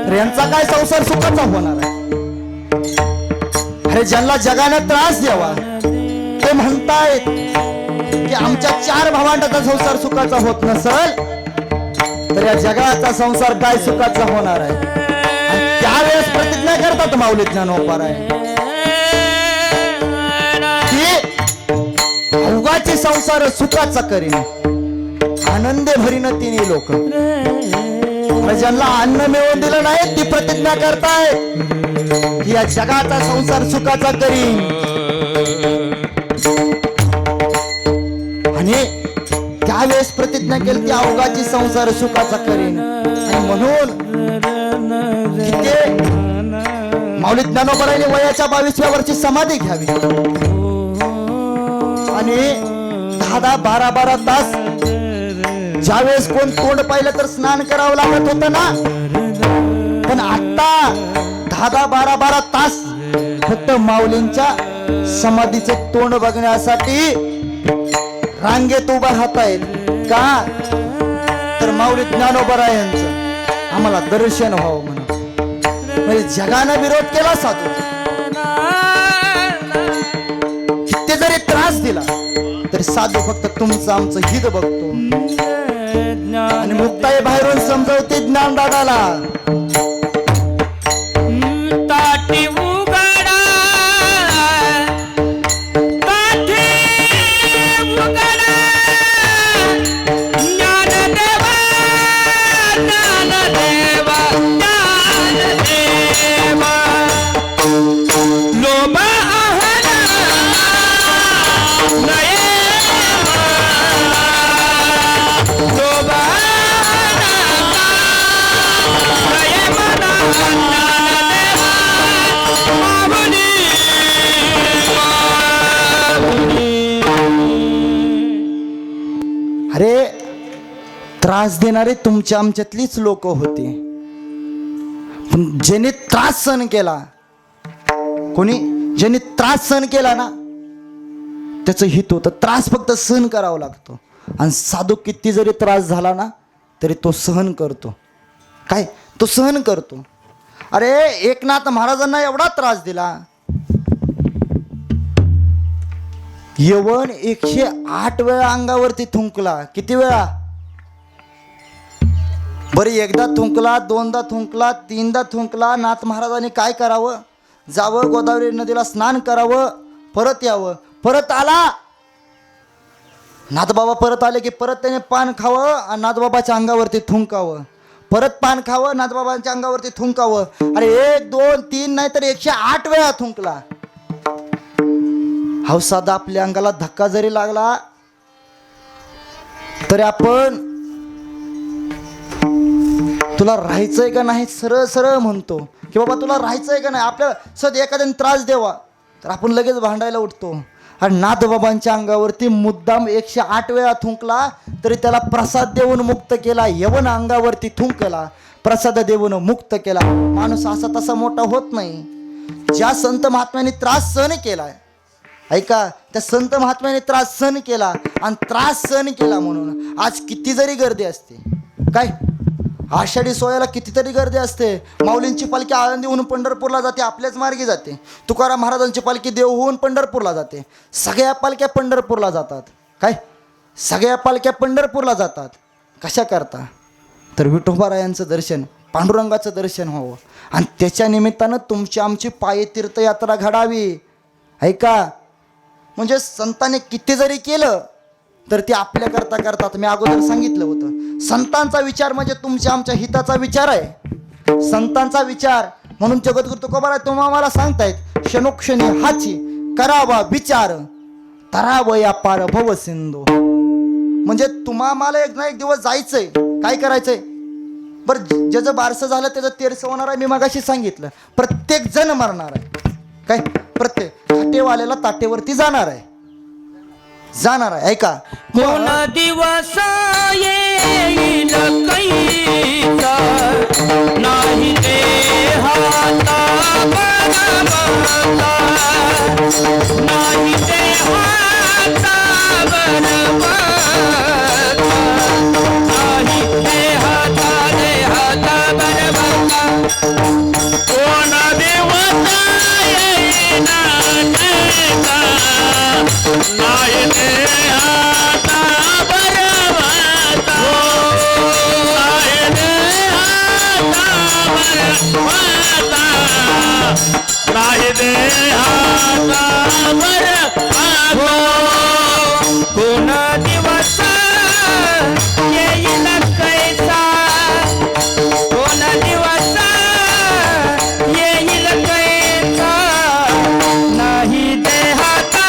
Speaker 1: तर यांचा काय संसार सुखाचा होणार आहे अरे ज्यांना जगाने त्रास द्यावा ते म्हणतायत की आमच्या 4 भावांचा संसार सुखाचा होत नसेल तर या जगाचा संसार काय सुखाचा होणार आहे आणि त्यावेळेस प्रतिज्ञा करतात माऊली ज्ञानोबा की अवघाची संसार सुखाचा करीन आनंदे भरीन तिन्ही लोक ज्यांना अन्न मिळवून दिलं नाही ती प्रतिज्ञा करताय की या जगाचा संसार सुखाचा करीन आणि त्यावेळेस प्रतिज्ञा केली की अवघाची संसार सुखाचा करीन आणि म्हणून माऊली ज्ञानोबराने वयाच्या 22व्या वर्षी समाधी घ्यावी आणि 10-12 तास ज्यावेळेस कोण तोंड पाहिलं तर स्नान करावं लागत होतं ना पण आता 10-12 तास फक्त माऊलींच्या समाधीचे तोंड बघण्यासाठी रांगेत उभा राहतायत का तर माऊली ज्ञानोबा यांचं आम्हाला दर्शन व्हावं म्हणून म्हणजे जगानं विरोध केला साधू किती जरी त्रास दिला तरी साधू फक्त तुमचं आमचं हित बघतो आणि मुक्ताई बाहेरून समजवते ज्ञानदादाला
Speaker 2: ताटी उघडा ताटी उघडा ज्ञानदेवा ज्ञानदेवा ज्ञानदेवा लोभ अहना नये लोभ नये मना
Speaker 1: अरे त्रास देणारे तुमच्या आमच्यातलीच लोक होते पण ज्याने त्रास सहन केला ज्याने त्रास सहन केला ना त्याचं हित होतं त्रास फक्त सहन करावा लागतो आणि साधू किती जरी त्रास झाला ना तरी तो सहन करतो काय तो सहन करतो अरे एकनाथ महाराजांना एवढा त्रास दिला यवन 108 वेळा अंगावरती थुंकला किती वेळा बरं एकदा थुंकला 2दा थुंकला 3दा थुंकला नाथ महाराजांनी काय करावं जावं गोदावरी नदीला स्नान करावं परत यावं परत आला नाथबाबा परत आले की परत त्याने पान खावं आणि नाथबाबाच्या अंगावरती थुंकावं परत पान खावं नाथबाबांच्या अंगावरती थुंकावं अरे 1 2 3 नाही तर 108 वेळा थुंकला हा साधा आपल्या अंगाला धक्का जरी लागला तरी आपण तुला राहायचंय का नाही सरळ सरळ म्हणतो की बाबा तुला राहायचंय का नाही आपल्याला सद एखाद्याने त्रास द्यावा तर आपण लगेच भांडायला उठतो. आणि नाथबाबांच्या अंगावरती मुद्दाम 108 वेळा थुंकला तरी त्याला प्रसाद देऊन मुक्त केला. यवन अंगावरती थुंकला, प्रसाद देऊन मुक्त केला. माणूस असा तसा मोठा होत नाही. ज्या संत महात्म्यांनी त्रास सहन केलाय, ऐका, त्या संत महात्म्याने त्रास सहन केला आणि त्रास सहन केला म्हणून आज किती जरी गर्दी असते, काय आषाढी सोहळ्याला कितीतरी गर्दी असते. माऊलींची पालखी आळंदीहून पंढरपूरला जाते, आपल्याच मार्गी जाते. तुकाराम महाराजांची पालखी देवहून पंढरपूरला जाते. सगळ्या पालख्या पंढरपूरला जातात. काय सगळ्या पालख्या पंढरपूरला जातात कशा करता? तर विठोबारायांचं दर्शन, पांडुरंगाचं दर्शन व्हावं आणि त्याच्या निमित्तानं तुमची आमची पायी तीर्थयात्रा घडावी. ऐका, म्हणजे संतांनी किती जरी केलं तर ते आपल्याकरता करतात. मी अगोदर सांगितलं होतं, संतांचा विचार म्हणजे तुमच्या आमच्या हिताचा विचार आहे. संतांचा विचार म्हणून जगद्गुरु तुकोबाराय तुम्ही आम्हाला सांगतायत, क्षणोक्षणी हाची करावा विचार तराव या पार भव सिंधू. म्हणजे तुम्हा आम्हाला एक ना एक दिवस जायचंय. काय करायचंय? बरं, ज्याचं बारसं झालं त्याचं तेरसं होणार आहे. मी मगाशी सांगितलं, प्रत्येक जण मरणार आहे. काय प्रत्येक ताटेवाल्याला ताटेवरती जाणार आहे, जाणार आहे. ऐका,
Speaker 2: कोण दिवस येईल कैसा नाही देहाता बनवता, नाही देहाता बनवता, नाही देहाता बनवता.
Speaker 3: कोण देवता येईना देता, नाही देहाता बरवता, नाही देहाता बरवता, नाही देहाता बरवता.
Speaker 2: कोण दिवस येईल कैसा, कोण दिवस येईल कैसा नाही देहाता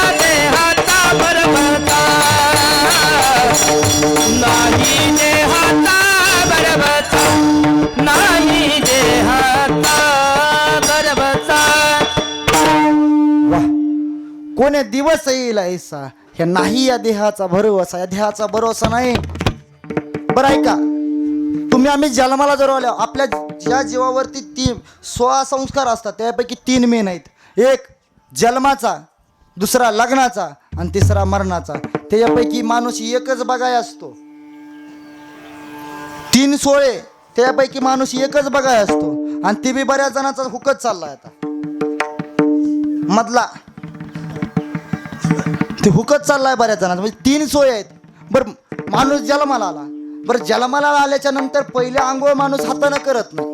Speaker 2: बरबता, नाही देहाता बरबता, नाही देहाता बरबता.
Speaker 1: वाह, कोणे दिवस येईल ऐसा, हे नाही या देहाचा भरोसा. या देहाचा भरोसा नाही. बरं ऐका, तुम्ही आम्ही जन्माला जर आलो, आपल्या ज्या जीवावरती 16 संस्कार असतात त्यापैकी 3 मेन आहेत. एक जन्माचा, दुसरा लग्नाचा आणि तिसरा मरणाचा. त्याच्यापैकी माणूस एकच बघाय असतो. 3 सोळे त्यापैकी माणूस एकच बघाय असतो आणि ते बी बऱ्याच जणांचा हुकच चाललाय आता मधला. ते हुकत चाललाय बऱ्याच जणांचा. म्हणजे 3 सोय आहेत. बरं, माणूस जन्माला आला. बरं, जन्माला आल्याच्या नंतर पहिले आंघोळ माणूस हातानं करत नाही.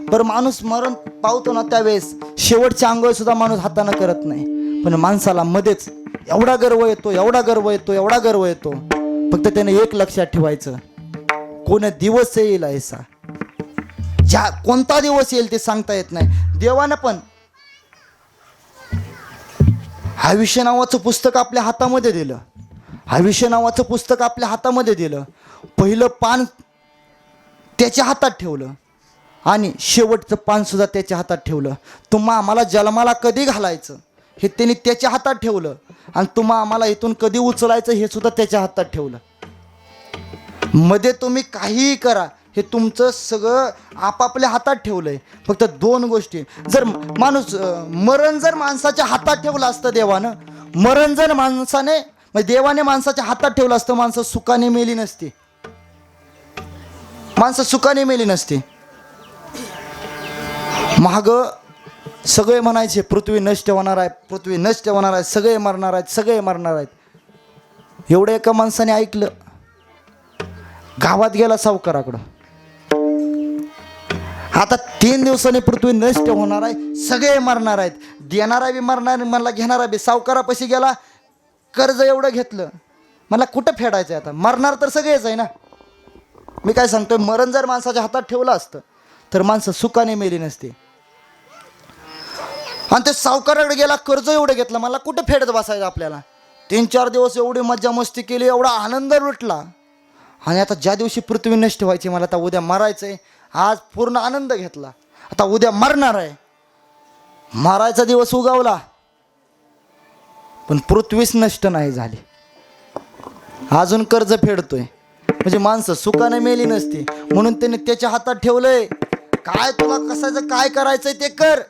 Speaker 1: बरं, माणूस मरण पावतो ना त्यावेळेस शेवटची आंघोळ सुद्धा माणूस हातानं करत नाही. पण माणसाला मध्येच एवढा गर्व येतो, एवढा गर्व येतो, एवढा गर्व येतो. फक्त त्याने एक लक्षात ठेवायचं, कोण दिवस येईल ऐसा. ज्या कोणता दिवस येईल ते सांगता येत नाही. देवानं पण आयुष्य नावाचं पुस्तक आपल्या हातामध्ये दिलं. आयुष्य नावाचं पुस्तक आपल्या हातामध्ये दिलं. पहिलं पान त्याच्या हातात ठेवलं आणि शेवटचं पान सुद्धा त्याच्या हातात ठेवलं. तुम्हा आम्हाला जन्माला कधी घालायचं हे त्यांनी त्याच्या हातात ठेवलं आणि तुम्हा आम्हाला इथून कधी उचलायचं हे सुद्धा त्याच्या हातात ठेवलं. मध्ये तुम्ही काहीही करा, हे तुमचं सगळं आपापल्या हातात ठेवलंय. फक्त 2 गोष्टी. जर माणूस मरण जर माणसाच्या हातात ठेवलं असतं देवानं, मरण जर माणसाने म्हणजे देवाने माणसाच्या हातात ठेवलं असतं, माणसं सुखाने मेली नसती. माणसं सुखाने मेली नसती. माग सगळे म्हणायचे पृथ्वी नष्ट होणार आहे, पृथ्वी नष्ट होणार आहे, सगळे मरणार आहेत, सगळे मरणार आहेत. एवढं एका माणसाने ऐकलं, गावात गेला सावकाराकडं. आता 3 दिवसांनी पृथ्वी नष्ट होणार आहे, सगळे मरणार आहेत. देणारा बी मरणार, मला घेणारा बी. सावकारापाशी गेला, कर्ज एवढं घेतलं, मला कुठं फेडायचं आहे आता? मरणार तर सगळेच आहे ना. मी काय सांगतोय, मरण जर माणसाच्या हातात ठेवलं असतं तर माणसं सुखाने मेली नसते. आणि ते सावकाराकडे गेला, कर्ज एवढं घेतलं, मला कुठं फेडत बसायचं आपल्याला? 3-4 दिवस एवढी मज्जा मस्ती केली, एवढा आनंद लुटला. आणि आता ज्या दिवशी पृथ्वी नष्ट व्हायची, मला आता उद्या मरायचंय, आज पूर्ण आनंद घेतला, आता उद्या मरणार आहे. मारायचा दिवस उगवला, पण पृथ्वीच नष्ट नाही झाली, अजून कर्ज फेडतोय. म्हणजे माणसं सुखाने मेली नसती म्हणून त्याने त्याच्या हातात ठेवलंय. काय तुला कसायचं काय करायचंय ते कर,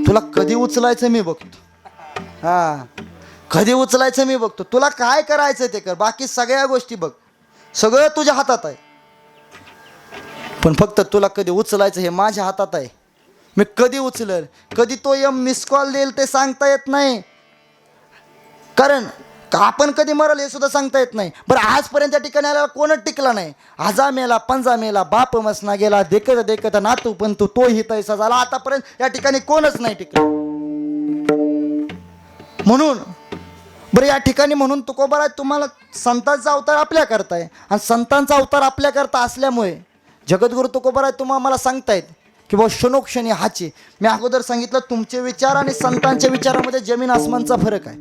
Speaker 1: तुला कधी उचलायचं मी बघतो. हा, कधी उचलायचं मी बघतो. तुला काय करायचं ते कर, बाकी सगळ्या गोष्टी बघ, सगळं तुझ्या हातात आहे. पण फक्त तुला कधी उचलायचं हे माझ्या हातात आहे. मी कधी उचलेल, कधी तो मिस कॉल देईल ते सांगता येत नाही. कारण आपण कधी मरल हे सुद्धा सांगता येत नाही. बरं, आजपर्यंत त्या ठिकाणी आल्याला कोणच टिकला नाही. आजा मेला, पंजा मेला, बाप मसना गेला, देखत देखत नातू पण तोही तैसा झाला. आतापर्यंत या ठिकाणी कोणच नाही टिकलं. म्हणून बरं या ठिकाणी म्हणून तुकोबाराय तुम्हाला संतांचा अवतार आपल्या करताय, आणि संतांचा अवतार आपल्या करता असल्यामुळे जगद्गुरु तुकोबाराय तुम्हाला मला सांगतायत की बाबा क्षणोक्षणी हाची. मी अगोदर सांगितलं तुमचे विचार आणि संतांच्या विचारामध्ये जमीन आसमानचा फरक आहे.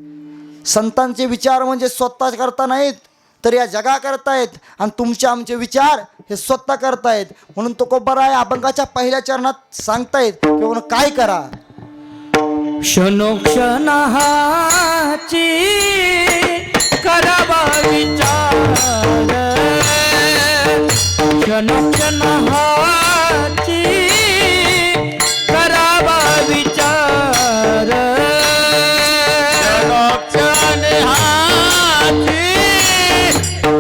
Speaker 1: संतांचे विचार म्हणजे स्वतः करता नाहीत तर या जगा करतायत, आणि तुमचे आमचे विचार हे स्वतः करतायत. म्हणून तुकोबाराय अभंगाच्या पहिल्या चरणात सांगतायत की म्हणून काय करा.
Speaker 2: क्षणोक्षण हाची करावा विचार, क्षणोक्षण हाची करावा विचार,
Speaker 3: क्षणोक्षण हाची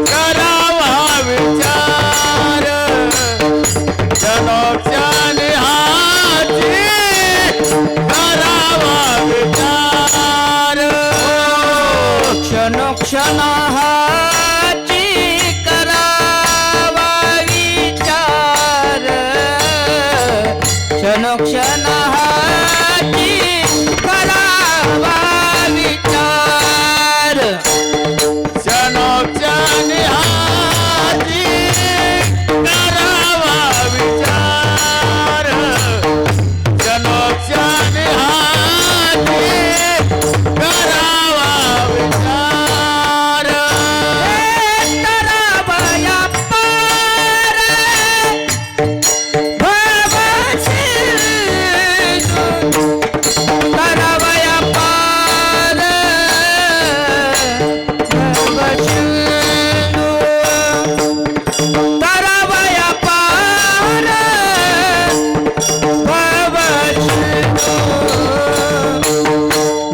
Speaker 3: करावा विचार, क्षणोक्षण हाची करावा विचार,
Speaker 2: क्षणोक्षण हाची करावा विचार, क्षणोक्षण हाची करावा विचार,
Speaker 3: क्षणोक्षण हाची करावा विचार, क्षणोक्षण हाची करावा विचार,
Speaker 2: करावया पार भवसिंधू, करावया पार भवसिंधू, करावया पार भवसिंधू,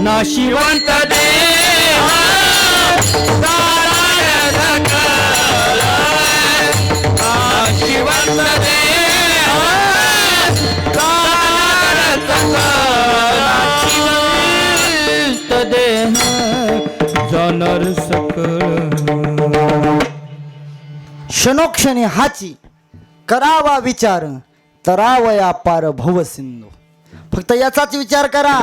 Speaker 2: नाशिवंत देहा नाशिवंत देह जाणार सकळ.
Speaker 1: क्षणोक्षणी हाची करावा विचार, तरावया पार भवसिंधू. फक्त याचाच विचार करा.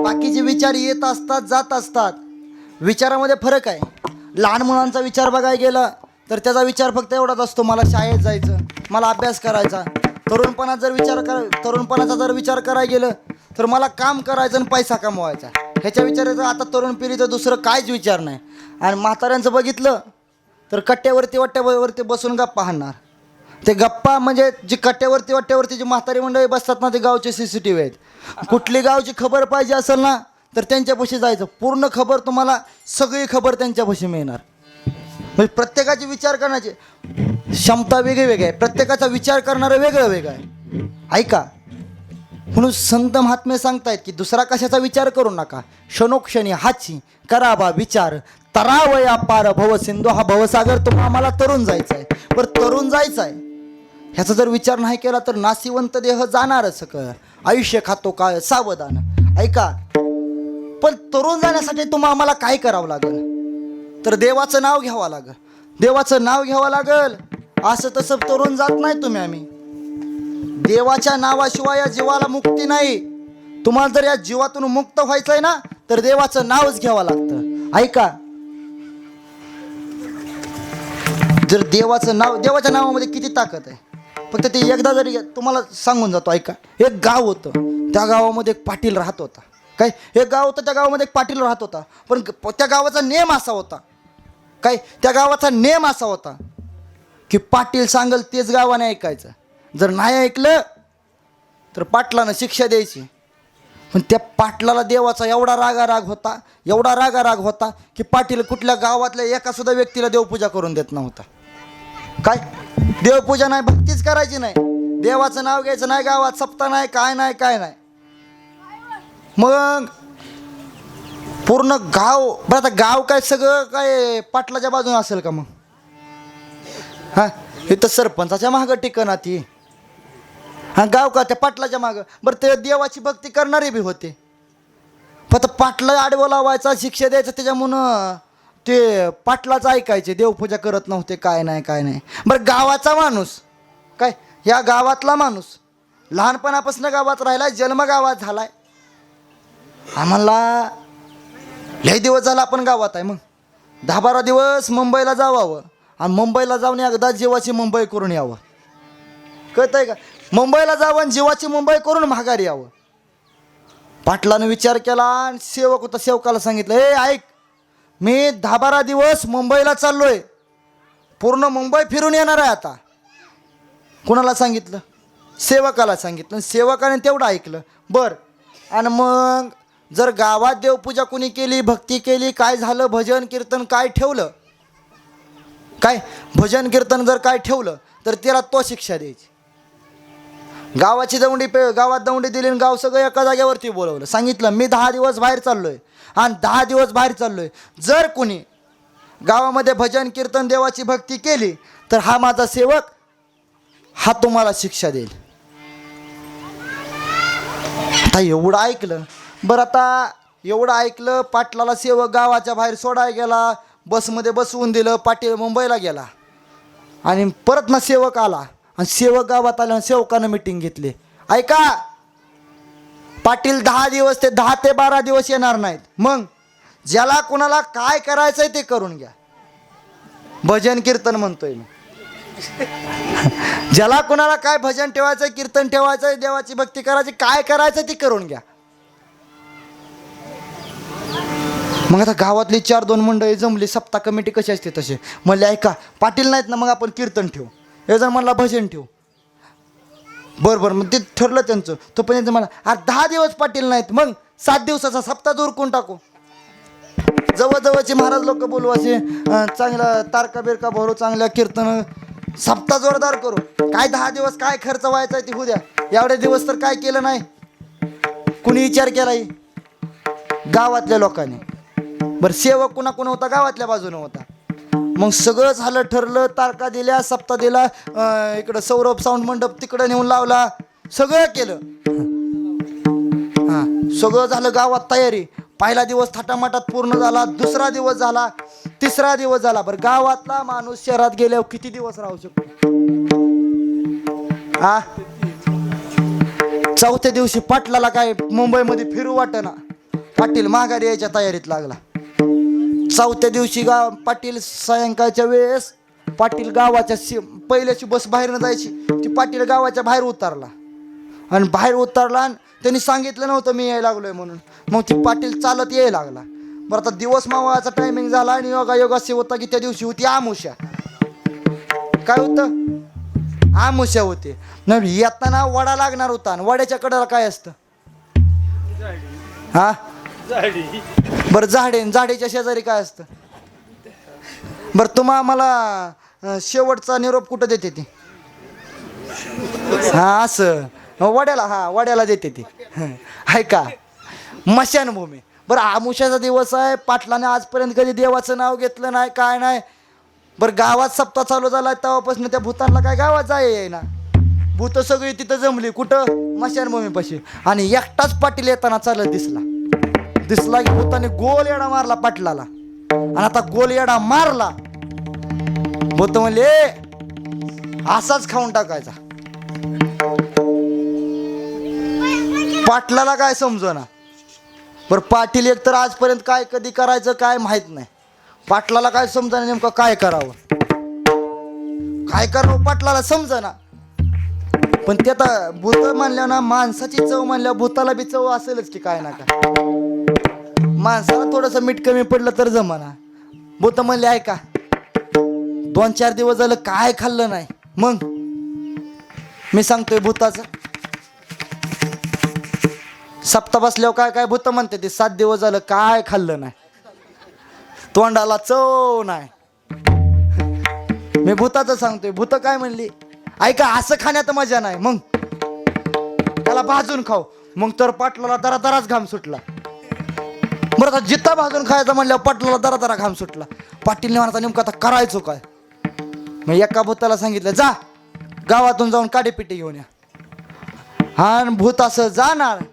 Speaker 1: बाकीचे विचार येत असतात जात असतात, विचारामध्ये फरक आहे. लहान मुलांचा विचार बघायला गेला तर त्याचा विचार फक्त एवढाच असतो, मला शाळेत जायचं, मला अभ्यास करायचा. तरुणपणाचा जर विचार करायला गेलं तर मला काम करायचं आणि पैसा कमवायचा. ह्याच्या विचाराचं आता तरुण पिढीचं दुसरं काहीच विचार नाही. आणि म्हाताऱ्यांचं बघितलं तर कट्ट्यावरती बसून गप्पा हाणणार. ते गप्पा म्हणजे जी कट्ट्यावरती जी म्हातारी मंडळी बसतात ना, ते गावचे CCTV आहेत. कुठली गावची खबर पाहिजे असेल ना तर त्यांच्यापाशी जायचं, पूर्ण खबर तुम्हाला सगळी खबर त्यांच्यापाशी मिळणार. म्हणजे प्रत्येकाचे विचार करण्याची क्षमता वेगळी आहे, प्रत्येकाचा विचार करणारं वेगळं आहे. ऐका, म्हणून संत महात्मे सांगतायत की दुसरा कशाचा विचार करू नका, क्षणोक्षणी हाची करावा विचार, तरावया पार भवसिंधू. हा भवसागर तुम्हाला आम्हाला तरुण जायचा आहे. पण तरुण जायचं आहे ह्याचा जर विचार नाही केला तर नाशिवंत देह जाणारच सकळ, आयुष्य खातो काळ सावधान. ऐका, पण तरुण जाण्यासाठी तुम्हाला आम्हाला काय करावं लागेल तर देवाचं नाव घ्यावं लागेल. देवाचं नाव घ्यावं लागेल. असं तसं तरुण जात नाही तुम्ही. आम्ही देवाच्या नावाशिवाय या जीवाला मुक्ती नाही. तुम्हाला जर या जीवातून मुक्त व्हायचं आहे ना तर देवाचं नावच घ्यावं लागतं. ऐका, जर देवाचं नाव, देवाच्या नावामध्ये किती ताकद आहे. फक्त ते एकदा जरी तुम्हाला सांगून जातो. ऐका, एक गाव होतं, त्या गावामध्ये एक पाटील राहत होता. काय, एक गाव होतं, त्या गावामध्ये एक पाटील राहत होता. पण त्या गावाचा नेम असा होता, काय, त्या गावाचा नेम असा होता की पाटील सांगल तेच गावाने ऐकायचं. जर नाही ऐकलं तर पाटलानं शिक्षा द्यायची. पण त्या पाटलाला देवाचा एवढा रागाराग होता, एवढा रागाराग होता की पाटील कुठल्या गावातल्या एका सुद्धा व्यक्तीला देवपूजा करून देत नव्हता. काय देवपूजा नाही, भक्तीच करायची नाही, देवाचं नाव घ्यायचं नाही, गावात सप्ताह नाही, काय नाही काय नाही. मग पूर्ण गाव, बरं आता गाव काय सगळं काय पाटलाच्या बाजूने असेल का? मग हा, इथं सरपंचाच्या मागं टिकना ती, हा गाव का त्या पाटलाच्या मागं. बरं ते देवाची भक्ती करणारे बी होते, फक्त पाटला आडवं लावायचा, शिक्षा द्यायचं, त्याच्यामुळं ते पाटलाचं ऐकायचे, देवपूजा करत नव्हते, काय नाही काय नाही. बरं गावाचा माणूस, काय या गावातला माणूस लहानपणापासून गावात राहिलाय, जन्म गावात झालाय, आम्हाला लय दिवस झाला आपण गावात आहे, मग 10-12 दिवस मुंबईला जावावं आणि मुंबईला जाऊन एकदा जीवाची मुंबई करून यावं. कळतंय का? मुंबईला जावं आणि जीवाची मुंबई करून माघारी यावं. पाटलानं विचार केला आणि सेवक होता, सेवकाला सांगितलं, ए ऐक, मी 10-12 दिवस मुंबईला चाललोय, पूर्ण मुंबई फिरून येणार आहे आता. कुणाला सांगितलं? सेवकाला सांगितलं. सेवकाने तेवढं ऐकलं. बरं, आणि मग जर गावात देवपूजा कुणी केली, भक्ती केली, काय झालं, भजन कीर्तन काय ठेवलं, काय भजन कीर्तन जर काय ठेवलं तर त्याला तो शिक्षा द्यायची. गावाची दौंडी गावात दौंडी दिली आणि गाव सगळं एका जागेवरती बोलवलं, सांगितलं मी 10 दिवस बाहेर चाललोय आणि 10 दिवस बाहेर चाललोय, जर कुणी गावामध्ये भजन कीर्तन देवाची भक्ती केली तर हा माझा सेवक, हा तुम्हाला शिक्षा देईल. आता एवढं ऐकलं. बरं, आता एवढं ऐकलं, पाटलाला सेवक गावाच्या बाहेर सोडायला गेला, बसमध्ये बसवून दिलं, पाटील मुंबईला गेला आणि परत ना सेवक आला आणि सेवक गावात आला, सेवकानं मिटिंग घेतली. ऐका, पाटील 10 दिवस ते 10 ते 12 दिवस येणार नाहीत, मग ज्याला कुणाला काय करायचंय ते करून घ्या. भजन कीर्तन म्हणतोय मी, ज्याला कुणाला काय भजन ठेवायचंय, कीर्तन ठेवायचंय, देवाची भक्ती करायची, काय करायचं ते करून घ्या. मग आता गावातली 4-2 मंडळी जमली, सप्ताह कमिटी कशी असते तसे म्हणले, ऐका पाटील नाहीत ना, मग आपण कीर्तन ठेवू, हे जण म्हणला भजन ठेवू. बरं, मग ते ठरलं त्यांचं. तो पण मला, अरे 10 दिवस पाटील नाहीत, मग 7 दिवसाचा सप्ताह उरकून टाकू. जवळजवळचे महाराज लोक बोलू, असे चांगला तारका बिरका भरू, चांगल्या कीर्तन, सप्ताह जोरदार करू. काय 10 दिवस काय खर्च व्हायचा ते होऊ द्या, एवढे दिवस तर काय केलं नाही, कुणी विचार केलाय गावातल्या लोकांनी. बरं, सेवक कुणा होता, गावातल्या बाजूने होता. मग सगळं झालं, ठरलं, तारखा दिल्या, सप्ताह दिला, इकडं सौरभ साऊंड मंडप तिकडं नेऊन लावला, सगळं केलं. हां, सगळं झालं, गावात तयारी. पहिला दिवस थाटामाटात पूर्ण झाला, दुसरा दिवस झाला, तिसरा दिवस झाला. बरं, गावातला माणूस शहरात गेल्यावर किती दिवस राहू शकतो? हा, चौथ्या दिवशी पाटलाला काय मुंबईमध्ये फिरू वाटेना, पाटील माघारी यायच्या तयारीत लागला. चौथ्या दिवशी पाटील सायंकाळच्या वेळेस पाटील गावाच्या पहिल्याची बस बाहेरनं जायची, ती पाटील गावाच्या बाहेर उतरला आणि बाहेर उतरला आणि त्यांनी सांगितलं नव्हतं मी यायला लागलोय म्हणून. मग ती पाटील चालत यायला लागला. बरं, आता दिवस मावळाचा टायमिंग झाला आणि योगा असे होता की त्या दिवशी होती आमुष्या. काय होतं? आमुष्या होते. नाही, येताना वडा लागणार होता आणि वड्याच्या कडेला काय असतं? हा, बरं, झाडीच्या शेजारी काय असतं? बरं, मला शेवटचा निरोप कुठं देते ती? हा, असं वड्याला, हा वड्याला देते ती. ऐका, मशानभूमी. बरं, आमुष्याचा दिवस आहे, पाटलाने आजपर्यंत कधी देवाचं नाव घेतलं नाही, काय नाही. बरं, गावात सप्ताह चालू झाला तेव्हापासून त्या भूतांना काय गावात जाय ना, भूत सगळी तिथं जमली, कुठं? मशानभूमीपाशी. आणि एकटाच पाटील येताना चालत दिसला की भूताने गोल येडा मारला पाटलाला. आणि आता गोल येडा मारला, भूत म्हणले असाच खाऊन टाकायचा. पाटलाला काय समजना. बरं, पाटील एक तर आजपर्यंत काय कधी करायचं काय माहित नाही, पाटलाला काय समजना नेमकं काय करावं, काय करावं पाटलाला समजना. पण ते आता भूत म्हणल्या ना, माणसाची चव म्हणल्या, भूताला बी चव असेलच की काय ना काय. माणसाला थोडंसं मीठ कमी पडलं तर जमाना. भूत म्हणले, ऐका 2-4 दिवस झालं काय खाल्लं नाही. मग मी सांगतोय भूताचं, सप्ता बसल्यावर काय काय भूत म्हणते ते 7 दिवस झालं काय खाल्लं नाही, तोंडाला चव नाही. मी भूताचं सांगतोय. भूत काय म्हणली, ऐका असं खाण्यात मजा नाही, मग त्याला भाजून खाऊ. मग तर पाटलाला दराच घाम सुटला. बरं आता जित्ता भाजून खायचं म्हणल्यावर पाटलाला दरा घाम सुटला. पाटीलने म्हणता नेमकं आता करायचो काय. मग एका भूताला सांगितलं जा गावातून जाऊन काडीपिटी घेऊन या. हा भूत असं जाणार.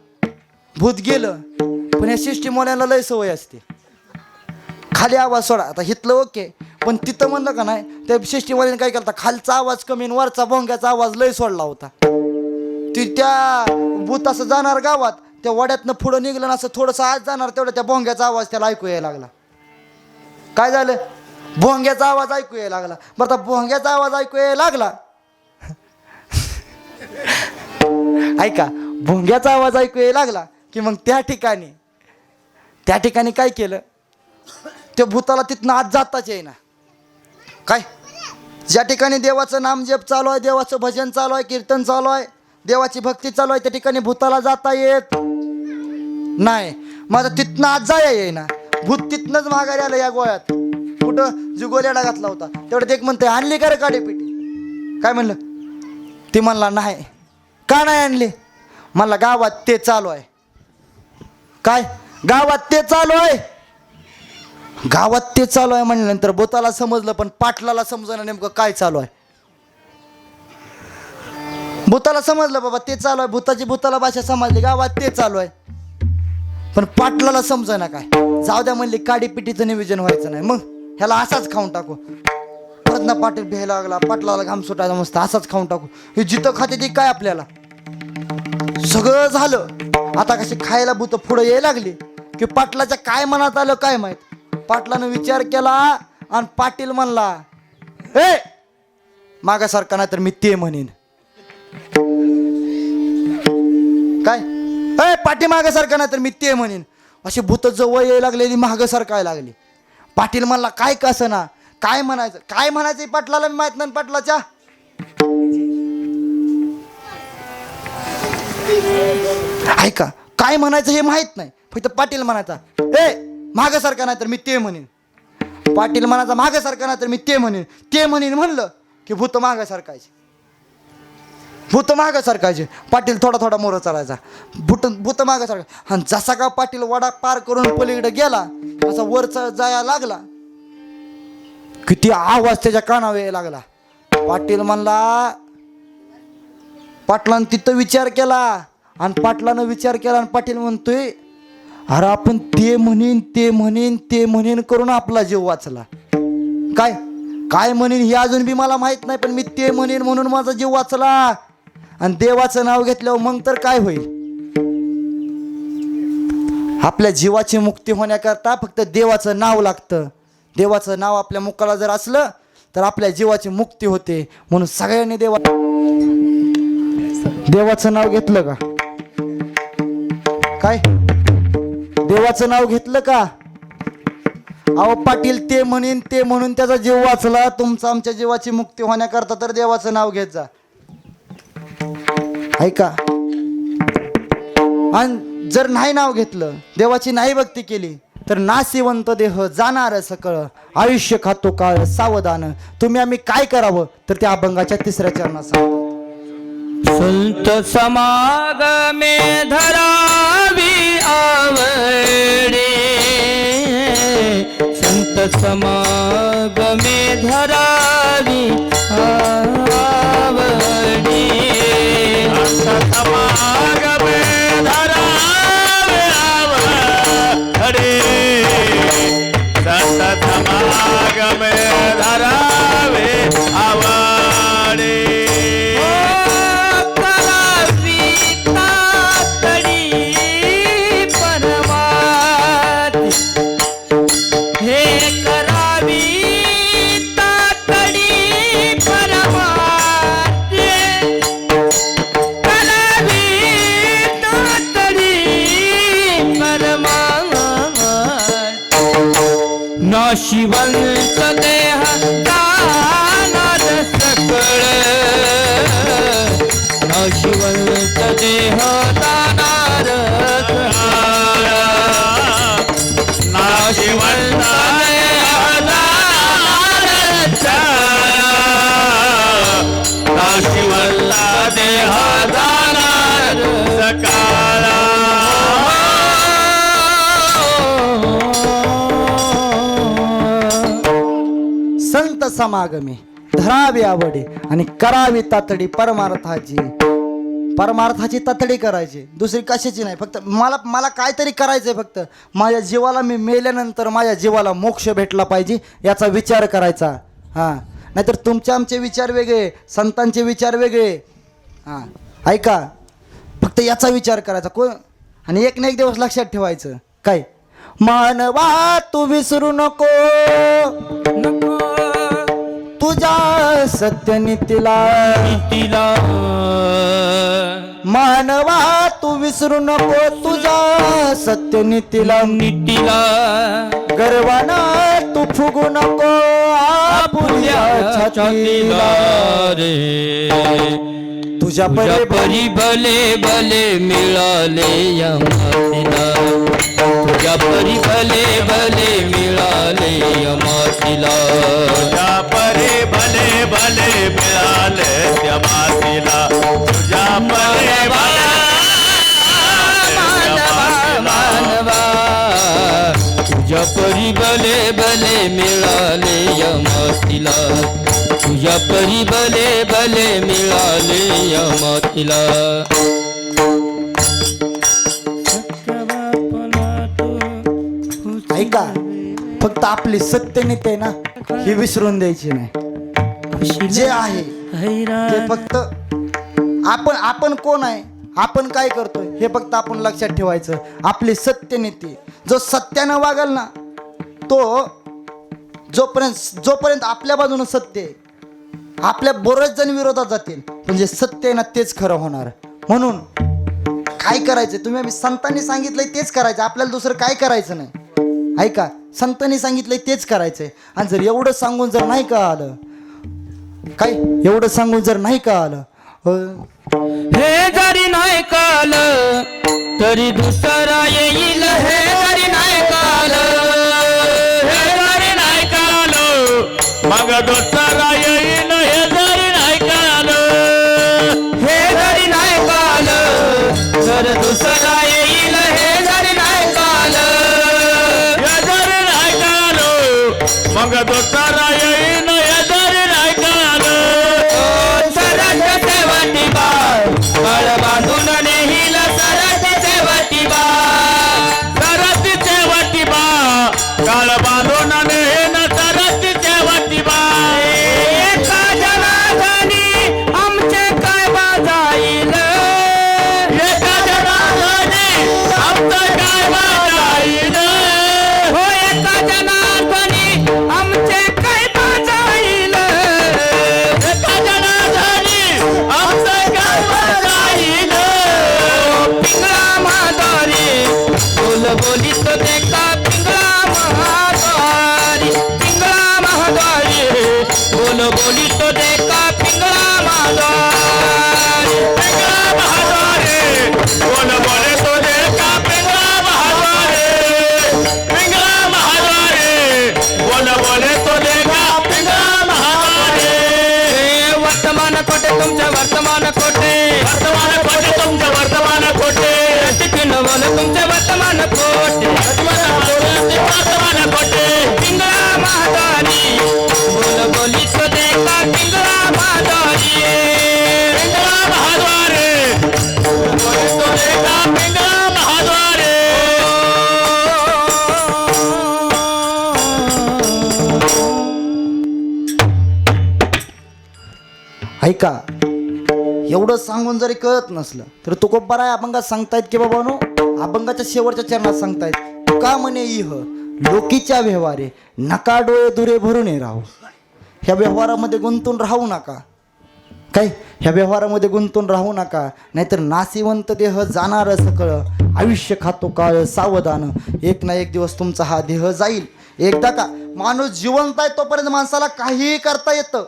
Speaker 1: भूत गेलं. पण या शिष्टीमोल्यांना लय सवय असते, खाली आवाज सोडा. आता हितलं ओके, पण तिथं म्हणलं का नाही त्या शिष्टीमोल्याने काय केलं, खालचा आवाज कमी आणि वरचा भोंग्याचा आवाज लय सोडला होता. ती त्या भूत असं जाणार गावात, त्या वड्यातनं पुढं निघलं ना असं थोडंसं आज जाणार, तेवढं त्या भोंग्याचा आवाज त्याला ऐकू यायला लागला. काय झालं, भोंग्याचा आवाज ऐकू यायला लागला. बरं आता भोंग्याचा आवाज ऐकू यायला लागला, ऐका भोंग्याचा आवाज ऐकू यायला लागला की मग त्या ठिकाणी काय केलं, त्या भूताला तिथनं आज जाताच येईना. काय ज्या ठिकाणी देवाचं नामजप चालू आहे, देवाचं भजन चालू आहे, कीर्तन चालू आहे, देवाची भक्ती चालू आहे, त्या ठिकाणी भूताला जाता येत नाही. माझा तिथनं आज जाया येईना. भूत तिथनंच माघारी आलं या गोळ्यात. कुठं जुगोल्याला घातला होता तेवढ्यात एक म्हणते आणली का रे काडीपिटी. काय म्हणलं, ती म्हणला नाही. का नाही आणली, म्हणला गावात ते चालू आहे. काय गावात ते चालू आहे, गावात ते चालू आहे म्हणल्यानंतर भूताला समजलं, पण पाटलाला समजणं नेमकं काय चालू आहे. भूताला समजलं बाबा ते चालू आहे, भूताला भाषा समजली, गावात ते चालू आहे. पण पाटलाला समजना काय. जाऊ द्या म्हणली, काडीपिटीचं नियोजन व्हायचं नाही, मग ह्याला असाच खाऊन टाकू. परत ना पाटील भ्यायला लागला, पाटलाला घाम सुटायला मस्त, असाच खाऊन टाकू. हे जिथं खाते ती काय आपल्याला सगळं झालं. आता कशी खायला भूत पुढे यायला लागली की पाटलाच्या काय मनात आलं काय माहित. पाटलानं विचार केला आणि पाटील म्हणला ए मागासारखा नाही तर मी ते म्हणेन. काय ए पाटी मागासारखा नाही तर मी ते म्हणेन. अशी भूत जवळ यायला लागलेली, मागं सरकायला लागली. पाटील म्हणला काय कसं ना काय म्हणायचं पाटलाला माहित नाही. पाटलाच्या ऐका काय म्हणायचं हे माहित नाही, फक्त पाटील म्हणायचा ए मागासारखा नाही तर मी ते म्हणेन. पाटील म्हणायचा मागासारखा नाही तर मी ते म्हणेन. ते म्हणेन म्हणलं की भूत मागं सरकायचे. पाटील थोडा मोर चालायचा, भूत मागं सरकायचं. आणि जसा का पाटील वडा पार करून पलीकडे गेला, असा वरचा जाया लागला किती आवाज त्याच्या कानावर यायला लागला. पाटील म्हणला, पाटलानं तिथं विचार केला आणि पाटलानं विचार केला आणि पाटील म्हणतोय अरे आपण ते म्हणेन करून आपला जीव वाचला. काय म्हणेन हे अजून बी मला माहित नाही, पण मी ते म्हणेन म्हणून माझा जीव वाचला. आणि देवाचं नाव घेतल्यावर मग तर काय होईल. आपल्या जीवाची मुक्ती होण्याकरता फक्त देवाचं नाव लागतं. देवाचं नाव आपल्या मुखाला जर असलं तर आपल्या जीवाची मुक्ती होते. म्हणून सगळ्यांनी देवाचं नाव घेतलं का, काय देवाचं नाव घेतलं का. अहो पाटील ते म्हणून त्याचा जीव वाचला. तुमचा आमच्या जीवाची मुक्ती होण्याकरता तर देवाचं नाव घेत जा. ऐका, आणि जर नाही नाव घेतलं, देवाची नाही भक्ती केली तर नाशिवंत देह जाणार सकळ, आयुष्य खातो काळ सावधान. तुम्ही आम्ही काय करावं तर त्या अभंगाच्या 3ऱ्या चरणात सांगतो.
Speaker 2: संत समागमे धरावी आवडे, संत समागमे धरावी आवडे,
Speaker 3: संत समागमे धरावे आवडे, संत समागमे धरावे आवडे.
Speaker 2: नाशिवंत देह
Speaker 1: संत समागमी धरावी आवडी आणि करावी तातडी परमार्थाची तातडी करायची, दुसरी कशाची नाही. फक्त मला काहीतरी करायचंय. फक्त माझ्या जीवाला, मी मेल्यानंतर माझ्या जीवाला मोक्ष भेटला पाहिजे याचा विचार करायचा. हां, नाहीतर तुमचे आमचे विचार वेगळे, संतांचे विचार वेगळे. हां, ऐका, फक्त याचा विचार करायचा. आणि एक ना एक दिवस लक्षात ठेवायचं, काय मानवा तू विसरू नको तुझ्या सत्यनीतीला. मानवा तू विसरू नको तुझ्या सत्यनीतीला. गर्वाना तू फुगू नको आपुल्या छातीला. तुझ्या
Speaker 2: परी भले भले मिळाले या मातीला. तुझ्या परी भले भले मिळाले या मातीला.
Speaker 3: तुझ्या परी भले भले मिळाले त्या मातीला. तुझ्या परी भले
Speaker 2: मानवा तुझ्या परी भले भले मिळाले या मातीला. तुझ्या परी भले भले मिळाले या मातीला.
Speaker 1: ऐका, फक्त आपली सत्यनीती आहे ना, ही विसरून द्यायची नाही. जे आहे ते फक्त आपण कोण आहे, आपण काय करतोय हे फक्त आपण लक्षात ठेवायचं. आपली सत्यनीती, जो सत्यानं वागल ना, तो जोपर्यंत आपल्या बाजूनं सत्य आहे, आपल्या बरेच जण विरोधात जातील, पण जे सत्य आहे ना तेच खरं होणार. म्हणून काय करायचं, तुम्ही संतांनी सांगितलंय तेच करायचं, आपल्याला दुसरं काय करायचं नाही. ऐका, संतांनी सांगितलंय तेच करायचंय. आणि जर एवढं सांगून जर नाही का आलं, काय एवढं सांगून जर नाही का आलं,
Speaker 2: हे जरी नाही काल तरी दुसरा येईल. हे जरी नाही काल,
Speaker 3: हे जरी नाही कळालं मग दुसरा येईन. हे जरी नाही कळालं,
Speaker 2: हे जरी नाही काल तर दुसरा येईल. हे जरी नाही काल,
Speaker 3: हे जरी नाही कळालं मग दुसरा येईन. हे जरी नाही कळालं,
Speaker 2: सरत सेवटी बाळ बाळ बांधून नेईल. सरत सेवटी बाळ,
Speaker 3: सरतीचे वटी बा काळ बांधून नेन. सरतीचे वटी बा
Speaker 2: एका जनार्दनी आमचे काय बाजाईल.
Speaker 3: एका जनार्दनी आमचं काय वाटाईल.
Speaker 2: हो एका जनार्दनी आमचे काय बाजाईल.
Speaker 3: एका जनार्दनी आमचं काय वाटाईल.
Speaker 2: पिंगळा महाद्वारी बोल बोलीत देखा. पिंगळा महाद्वारी, पिंगळा महाद्वारी बोल बोलीत देखा. पिंगळा महाद्वारी,
Speaker 3: पिंगळा महाद्वारे बोल बोले तो देखा. पिंगळा महाद्वारे, पिंगळा महाद्वारे बोल बोले तो देखा. पिंगळा महाद्वारे.
Speaker 2: वर्तमान कोटे तुमच्या वर्तमान कोटे.
Speaker 3: वर्तमान कोटे तुमचे वर्तमान कोटे.
Speaker 2: टिफिन बोल तुमचे वर्तमान कोटे.
Speaker 3: वर्तमान कोटे.
Speaker 2: पिंगळा महाद्वारी बोल बोलीत देखा. पिंगळा महाद्वारी,
Speaker 3: पिंगळा महाद्वारे बोले तो देखा. पिंगळा महाद्वारे.
Speaker 1: ऐका, एवढं सांगून जरी कळत नसलं तर तुकोबाराय अभंगात सांगतायत की बाबा नो, अभंगाच्या शेवटच्या चरणात सांगतायत, का म्हणे इह लोकीच्या व्यवहारे नका डोळे दुरे भरून राहू. ह्या व्यवहारामध्ये गुंतून राहू नका. काय ह्या व्यवहारामध्ये गुंतून राहू नका, नाहीतर नाशिवंत देह जाणार सकळ. आयुष्य खातो काळ सावधान, एक ना एक दिवस तुमचा हा देह जाईल. एकदा का माणूस जिवंत आहे तोपर्यंत माणसाला काहीही करता येतं.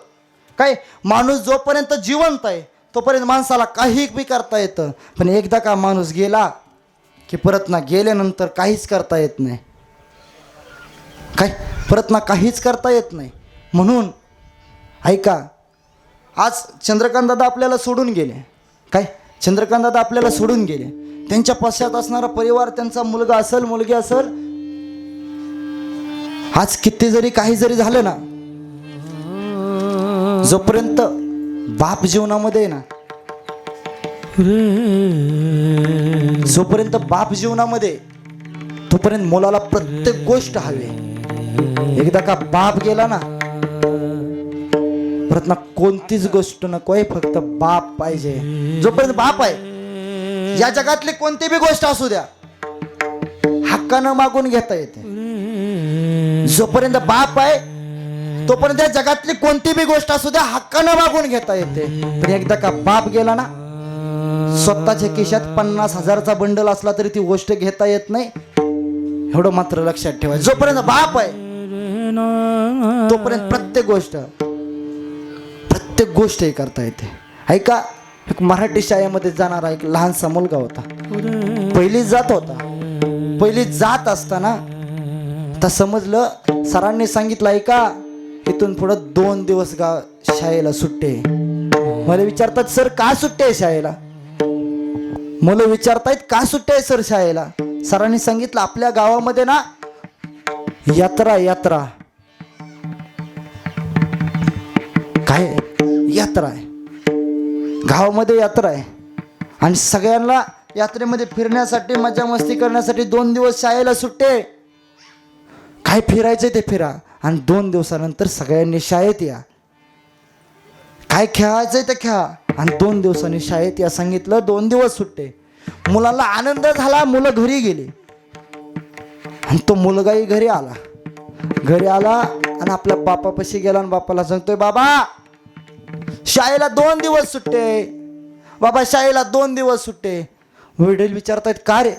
Speaker 1: काय माणूस जोपर्यंत जिवंत आहे तोपर्यंत माणसाला काही बी करता येतं. पण एकदा का माणूस गेला की परत ना गेल्यानंतर काहीच करता येत नाही. काय परत ना काहीच करता येत नाही. म्हणून ऐका, आज चंद्रकांत दादा आपल्याला सोडून गेले. काय चंद्रकांत दादा आपल्याला सोडून गेले. त्यांच्या पश्चात असणारा परिवार, त्यांचा मुलगा असेल मुलगी असेल, आज किती जरी काही जरी झालं ना जोपर्यंत बाप जीवनामध्ये आहे ना, जोपर्यंत बाप जीवनामध्ये तोपर्यंत मुलाला प्रत्येक गोष्ट हवी. एकदा का बाप गेला ना, परत ना कोणतीच गोष्ट नको आहे, फक्त बाप पाहिजे. जोपर्यंत बाप आहे, या जगातली कोणती बी गोष्ट असू द्या हक्कानं मागून घेता येते. जोपर्यंत बाप आहे तोपर्यंत या जगातली कोणती बी गोष्ट असू द्या हक्कानं मागून घेता येते. पण एकदा का बाप गेला ना, स्वतःच्या खिशात 50,000चा बंडल असला तरी ती गोष्ट घेता येत नाही. एवढं मात्र लक्षात ठेवा. जोपर्यंत बाप आहे तोपर्यंत प्रत्येक गोष्ट हे करता येते. ऐका, एक मराठी शाळेमध्ये जाणारा एक लहानसा मुलगा होता. पहिलीच जात होता. पहिलीच जात असताना आता समजलं, सरांनी सांगितलं ऐका इथून पुढे 2 दिवस शाळेला सुट्टे. मला विचारतात सर का सुट्टे आहे शाळेला? मुलं विचारतायत का सुट्टे आहे सर शाळेला? सरांनी सांगितलं आपल्या गावामध्ये ना यात्रा काय यात्रा आहे, गावामध्ये यात्रा आहे आणि सगळ्यांना यात्रेमध्ये फिरण्यासाठी मजा मस्ती करण्यासाठी 2 दिवस शाळेला सुट्टे. काय फिरायचं ते फिरा आणि 2 दिवसानंतर सगळ्यांनी शाळेत या. काय खेळायचंय ते खेळा आणि 2 दिवसांनी शाळेत या सांगितलं. 2 दिवस सुट्टे. मुलाला आनंद झाला. मुलं घरी गेली आणि तो मुलगाही घरी आला आणि आपल्या बापापाशी गेला आणि बापाला सांगतोय बाबा शाळेला 2 दिवस सुट्टे. बाबा शाळेला 2 दिवस सुट्टे. वडील विचारतायत का रे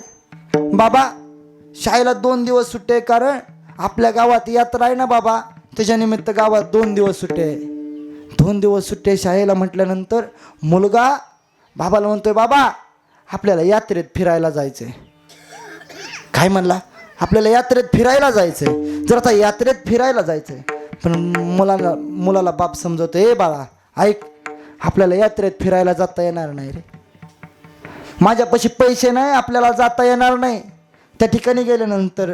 Speaker 1: बाबा शाळेला 2 दिवस सुट्टे? कारण आपल्या गावात यात्रा आहे ना बाबा, त्याच्यानिमित्त गावात 2 दिवस सुट्टे. 2 दिवस सुट्टे शाळेला म्हटल्यानंतर मुलगा बाबाला म्हणतोय बाबा आपल्याला यात्रेत फिरायला जायचंय. काय म्हणला? आपल्याला यात्रेत फिरायला जायचंय. जर आता यात्रेत फिरायला जायचंय पण मुलाला बाप समजवतोय, बाळा ऐक आपल्याला यात्रेत फिरायला जाता येणार नाही रे. माझ्यापाशी पैसे नाही, आपल्याला जाता येणार नाही. त्या ठिकाणी गेल्यानंतर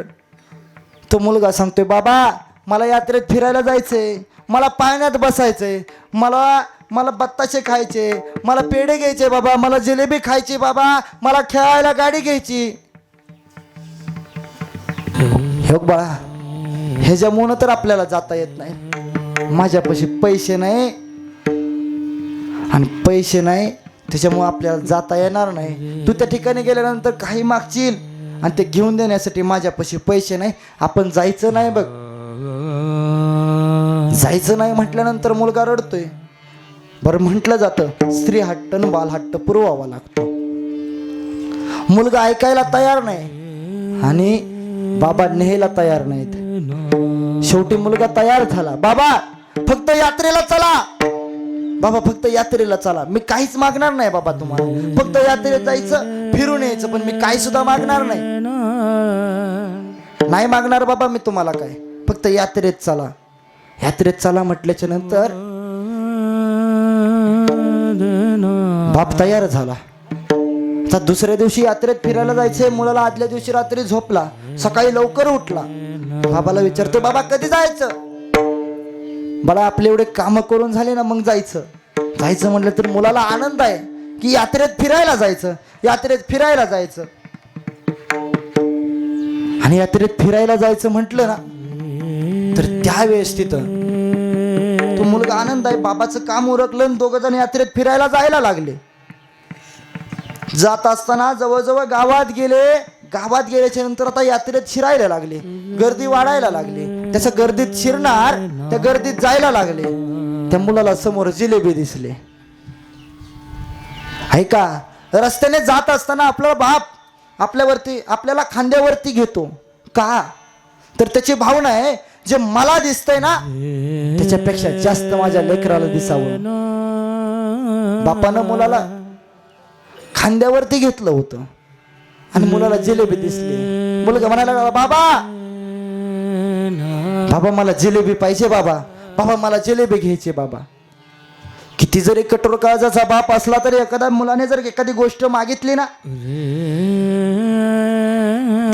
Speaker 1: तो मुलगा सांगतोय बाबा मला यात्रेत फिरायला जायचंय, मला पाण्यात बसायचंय, मला बत्ताशे खायचे, मला पेढे घ्यायचे बाबा, मला जिलेबी खायची बाबा, मला खेळायला गाडी घ्यायची. हे बाळा ह्याच्यामुळं तर आपल्याला जाता येत नाही. माझ्यापाशी पैसे नाही आणि पैसे नाही त्याच्यामुळे आपल्याला जाता येणार नाही. तू त्या ठिकाणी गेल्यानंतर काही मागशील आणि ते घेऊन देण्यासाठी माझ्यापाशी पैसे नाही. आपण जायचं नाही बघ. जायचं नाही म्हटल्यानंतर मुलगा रडतोय. बरं म्हटलं जातं स्त्री हट्ट न बाल हट्ट पुरवावा लागतो. मुलगा ऐकायला तयार नाही आणि बाबा न्यायला तयार नाहीत. शेवटी मुलगा तयार झाला. बाबा फक्त यात्रेला चला, बाबा फक्त यात्रेला चला, मी काहीच मागणार नाही बाबा तुम्हाला, फक्त यात्रेत जायचं फिरून यायचं, पण मी काही सुद्धा मागणार नाही मागणार बाबा मी तुम्हाला काय, फक्त यात्रेत चला. यात्रेत चला म्हटल्याच्या नंतर बाप तयार झाला. आता दुसऱ्या दिवशी यात्रेत फिरायला जायचंय. मुलाला आदल्या दिवशी रात्री झोपला, सकाळी लवकर उठला. बाबाला विचारतो बाबा कधी जायचं? बाळा आपले एवढे काम करून झाले ना, मग जायचं म्हटलं तर मुलाला आनंद आहे की यात्रेत फिरायला जायचं. आणि यात्रेत फिरायला जायचं म्हटलं ना तर त्यावेळेस तिथं तो मुलगा आनंद आहे. बाबाचं काम उरकलं आणि 2 जण यात्रेत फिरायला जायला लागले. जात असताना जवळजवळ गावात गेल्याच्या नंतर आता यात्रेत शिरायला लागले. गर्दी वाढायला लागली. त्याच्या गर्दीत शिरणार, त्या गर्दीत जायला लागले. त्या मुलाला समोर जिलेबी दिसले. ऐका, रस्त्याने जात असताना आपला बाप आपल्याला खांद्यावरती घेतो. का तर त्याची भावना आहे जे मला दिसतंय ना त्याच्यापेक्षा जास्त माझ्या लेकराला दिसावं. बापानं मुलाला खांद्यावरती घेतलं होतं आणि मुलाला जिलेबी दिसली. मुलगा म्हणायला लागला बाबा मला जिलेबी पाहिजे, बाबा मला जिलेबी घ्यायची बाबा. किती जरी कठोर काळजाचा बाप असला तरी एखाद्या मुलाने जर एखादी गोष्ट मागितली ना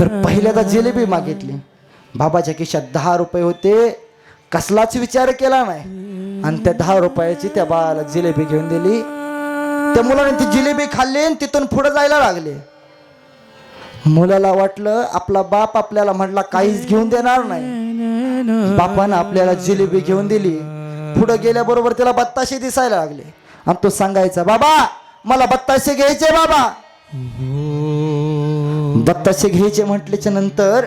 Speaker 1: तर पहिल्यांदा जिलेबी मागितली. बाबाच्या खिशात 10 रुपये होते. कसलाच विचार केला नाही. आणि त्या 10 रुपयाची त्या बाळाला जिलेबी घेऊन दिली. त्या मुलाने ती जिलेबी खाल्ली आणि तिथून पुढे जायला लागले. मुलाला वाटलं आपला बाप आपल्याला म्हटला काहीच घेऊन देणार नाही. बापानं आपल्याला जिलेबी घेऊन दिली. पुढे गेल्याबरोबर त्याला बत्ताशे दिसायला लागले आणि तो सांगायचा, बाबा मला बत्ताशे घ्यायचे बाबा. बत्ताशे घ्यायचे म्हटल्याच्या नंतर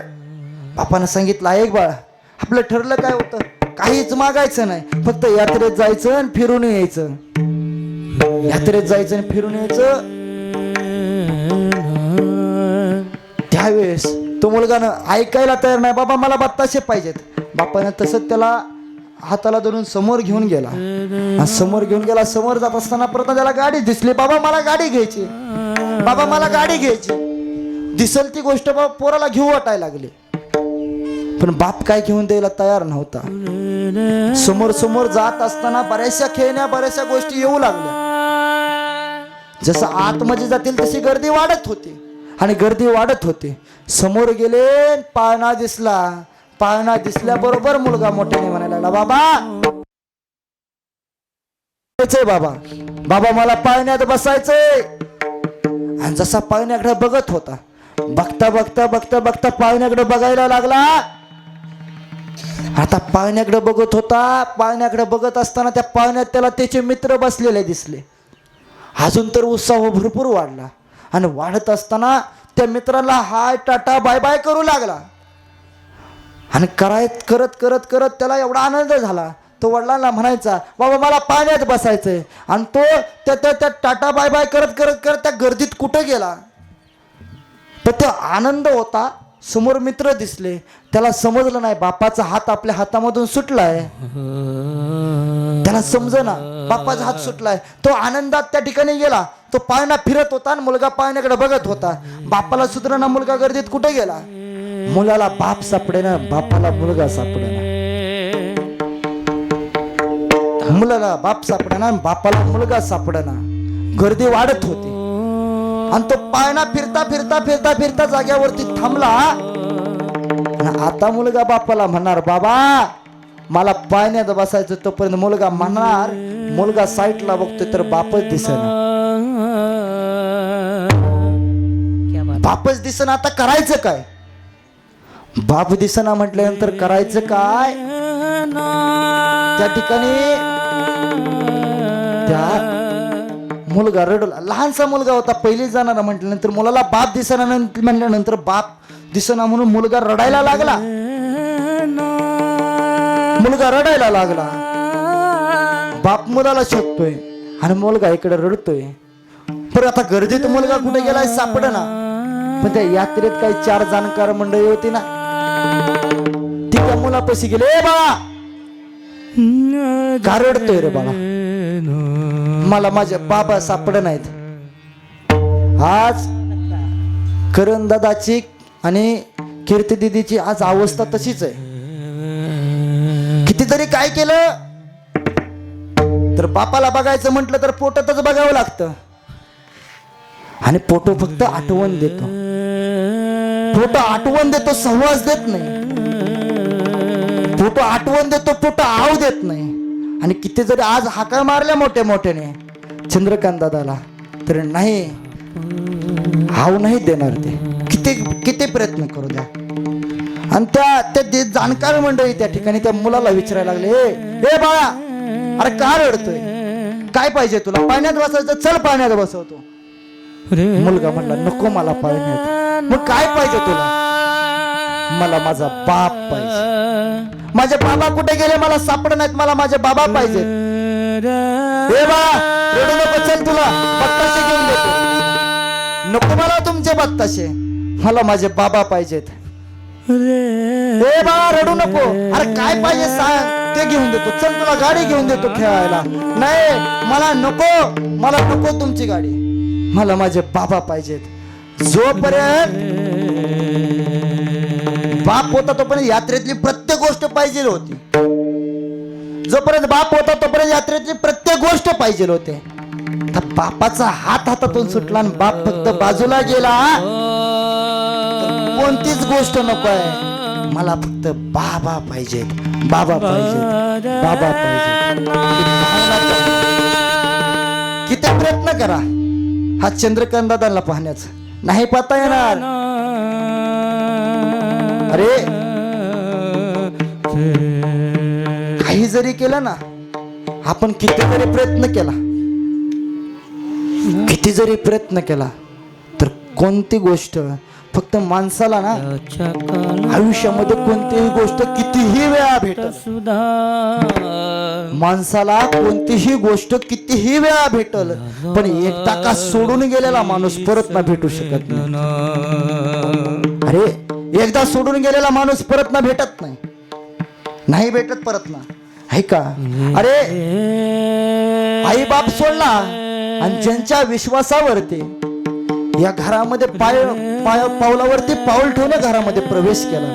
Speaker 1: बापानं सांगितलं, ऐक बाळा, आपलं ठरलं काय होतं, काहीच मागायचं नाही, फक्त यात्रेत जायचं आणि फिरून यायचं. यात्रेत जायचं आणि फिरून यायचं. त्यावेळेस तो मुलगा ऐकायला तयार नाही, बाबा मला बत्ताशे पाहिजेत. बापानं तसंच त्याला हाताला धरून समोर घेऊन गेला. समोर घेऊन गेला. समोर जात असताना प्रथम त्याला गाडी दिसली. बाबा मला गाडी घ्यायची, बाबा मला गाडी घ्यायची. दिसल ती गोष्ट बाबा पोराला घेऊ वाटायला लागली. पण बाप काय घेऊन द्यायला तयार नव्हता. समोर समोर जात असताना बऱ्याचशा खेळण्या बऱ्याचशा गोष्टी येऊ लागल्या. जसं आतमध्ये जातील तशी गर्दी वाढत होती आणि गर्दी वाढत होती. समोर गेले, पाळणा दिसला. पाळणा दिसल्याबरोबर मुलगा मोठ्याने म्हणायला लागला, बाबा बाबा बाबा मला पाळण्यात बसायचंय. आणि जसा पाळण्याकडे बघत होता, बघता बघता बघता बघता पाळण्याकडे बघायला लागला. आता पाळण्याकडे बघत होता. पाळण्याकडे बघत असताना त्या पाळण्यात त्याला त्याचे मित्र बसलेले दिसले. अजून तर उत्साह भरपूर वाढला आणि वाढत असताना त्या मित्राला हाय टाटा बाय बाय करू लागला. आणि करत करत करत त्याला एवढा आनंद झाला, तो वडिलांना म्हणायचा, बाबा मला पाण्यात बसायचंय. आणि तो त्या टाटा बाय बाय करत करत करत त्या गर्दीत कुठं गेला. तर तो आनंद होता. समोर मित्र दिसले. त्याला समजलं नाही बापाचा हात आपल्या हातामधून सुटलाय. त्याला समजेना बापाचा हात सुटलाय. तो आनंदात त्या ठिकाणी गेला. तो पाळणा फिरत होता आणि मुलगा पाळण्याकडे बघत होता. बापाला सुधरणा मुलगा गर्दीत कुठे गेला. मुलाला बाप सापडेना, बापाला मुलगा सापडेना. मुलाला बाप सापडेना, बापाला मुलगा सापडेना. गर्दी वाढत होती आणि तो पाळणा फिरता फिरता फिरता फिरता जाग्यावरती थांबला. आता मुलगा बापाला म्हणणार, बाबा मला पाळण्यात बसायचं. तोपर्यंत मुलगा म्हणणार, मुलगा साईडला बघतोय तर बापच दिसेना. बापच दिसेना. आता करायचं काय. बाप दिसेना म्हटल्यानंतर करायचं काय. त्या ठिकाणी त्या मुलगा रडला. लहानसा मुलगा होता, पहिली जाणारा म्हटल्यानंतर मुलाला बाप दिसेना म्हटल्यानंतर बाप दिसेना म्हणून मुलगा रडायला लागला. मुलगा रडायला लागला. बाप मुलाला शोधतोय आणि मुलगा इकडे रडतोय. पण आता गर्दीत मुलगा कुठे गेलाय सापडेना. पण त्या यात्रेत काही 4 जाणकार मंडळी होती ना, ती त्या मुलापाशी गेले, ए बाळा का रडतोय रे बाळा, मला माझे बाबा सापड नाहीत. आज करण दादाची आणि कीर्ती दिदीची आज अवस्था तशीच आहे. कितीतरी काय केलं तर बापाला बघायचं म्हटलं तर पोटातच बघावं लागतं. आणि पोटो फक्त आठवण देतो. पोटो आठवण देतो, सहवास देत नाही. पोटो आठवण देतो, पोटो आव देत नाही. आणि किती जरी आज हाका मारल्या मोठ्या मोठ्याने चंद्रकांत दादाला तर नाही, हाव नाही देणार ते. किती किती प्रयत्न करू द्या. आणि त्या जाणकार मंडळी त्या ठिकाणी त्या मुलाला विचारायला लागले, हे बाळा अरे का रडतोय, काय पाहिजे तुला, पाण्यात बसायचं, चल पाण्यात बसवतो. मुलगा म्हणला, नको मला पाण्यात. मग काय पाहिजे तुला. मला माझा बाप पाहिजे. माझे बाबा कुठे गेले मला सापड नाहीत, मला माझे बाबा पाहिजे. हे बाळा रडू नको, चल तुला बत्ताशे घेऊन देतो. नको मला तुमचे बत्ताशे, मला माझे बाबा पाहिजेत. हे बाळा रडू नको, अरे काय पाहिजे सांग, ते घेऊन देतो. चल तुला गाडी घेऊन देतो खेळायला. नाही मला नको, मला नको तुमची गाडी, मला माझे बाबा पाहिजेत. जोपर्यंत बाप होता तोपर्यंत यात्रेतली प्रत्येक गोष्ट पाहिजे होती. जोपर्यंत बाप होता तोपर्यंत यात्रेतली प्रत्येक गोष्ट पाहिजे होते. तर बापाचा हात हातातून सुटला आणि बाप फक्त बाजूला गेला, कोणतीच गोष्ट नको आहे. मला फक्त बाबा पाहिजेत, बाबा पाहिजेत, बाबा पाहिजेत. ही भावना करा. किती प्रयत्न करा हा चंद्रकांत दादांना पाहण्याचा, नाही पाहता येणार. अरे काही जरी केलं ना, आपण किती जरी प्रयत्न केला, किती जरी प्रयत्न केला, तर कोणती गोष्ट फक्त माणसाला ना आयुष्यामध्ये कोणतीही गोष्ट कितीही वेळा भेटत, माणसाला कोणतीही गोष्ट कितीही वेळा भेटल, पण एकदा का सोडून गेलेला माणूस परत ना भेटू शकत नाही. अरे एकदा सोडून गेलेला माणूस परत ना भेटत नाही, नाही भेटत परत ना, आहे का? अरे आई बाप सोडला आणि ज्यांच्या विश्वासावरती या घरामध्ये पावलावरती पाऊल ठेवून घरामध्ये प्रवेश केला,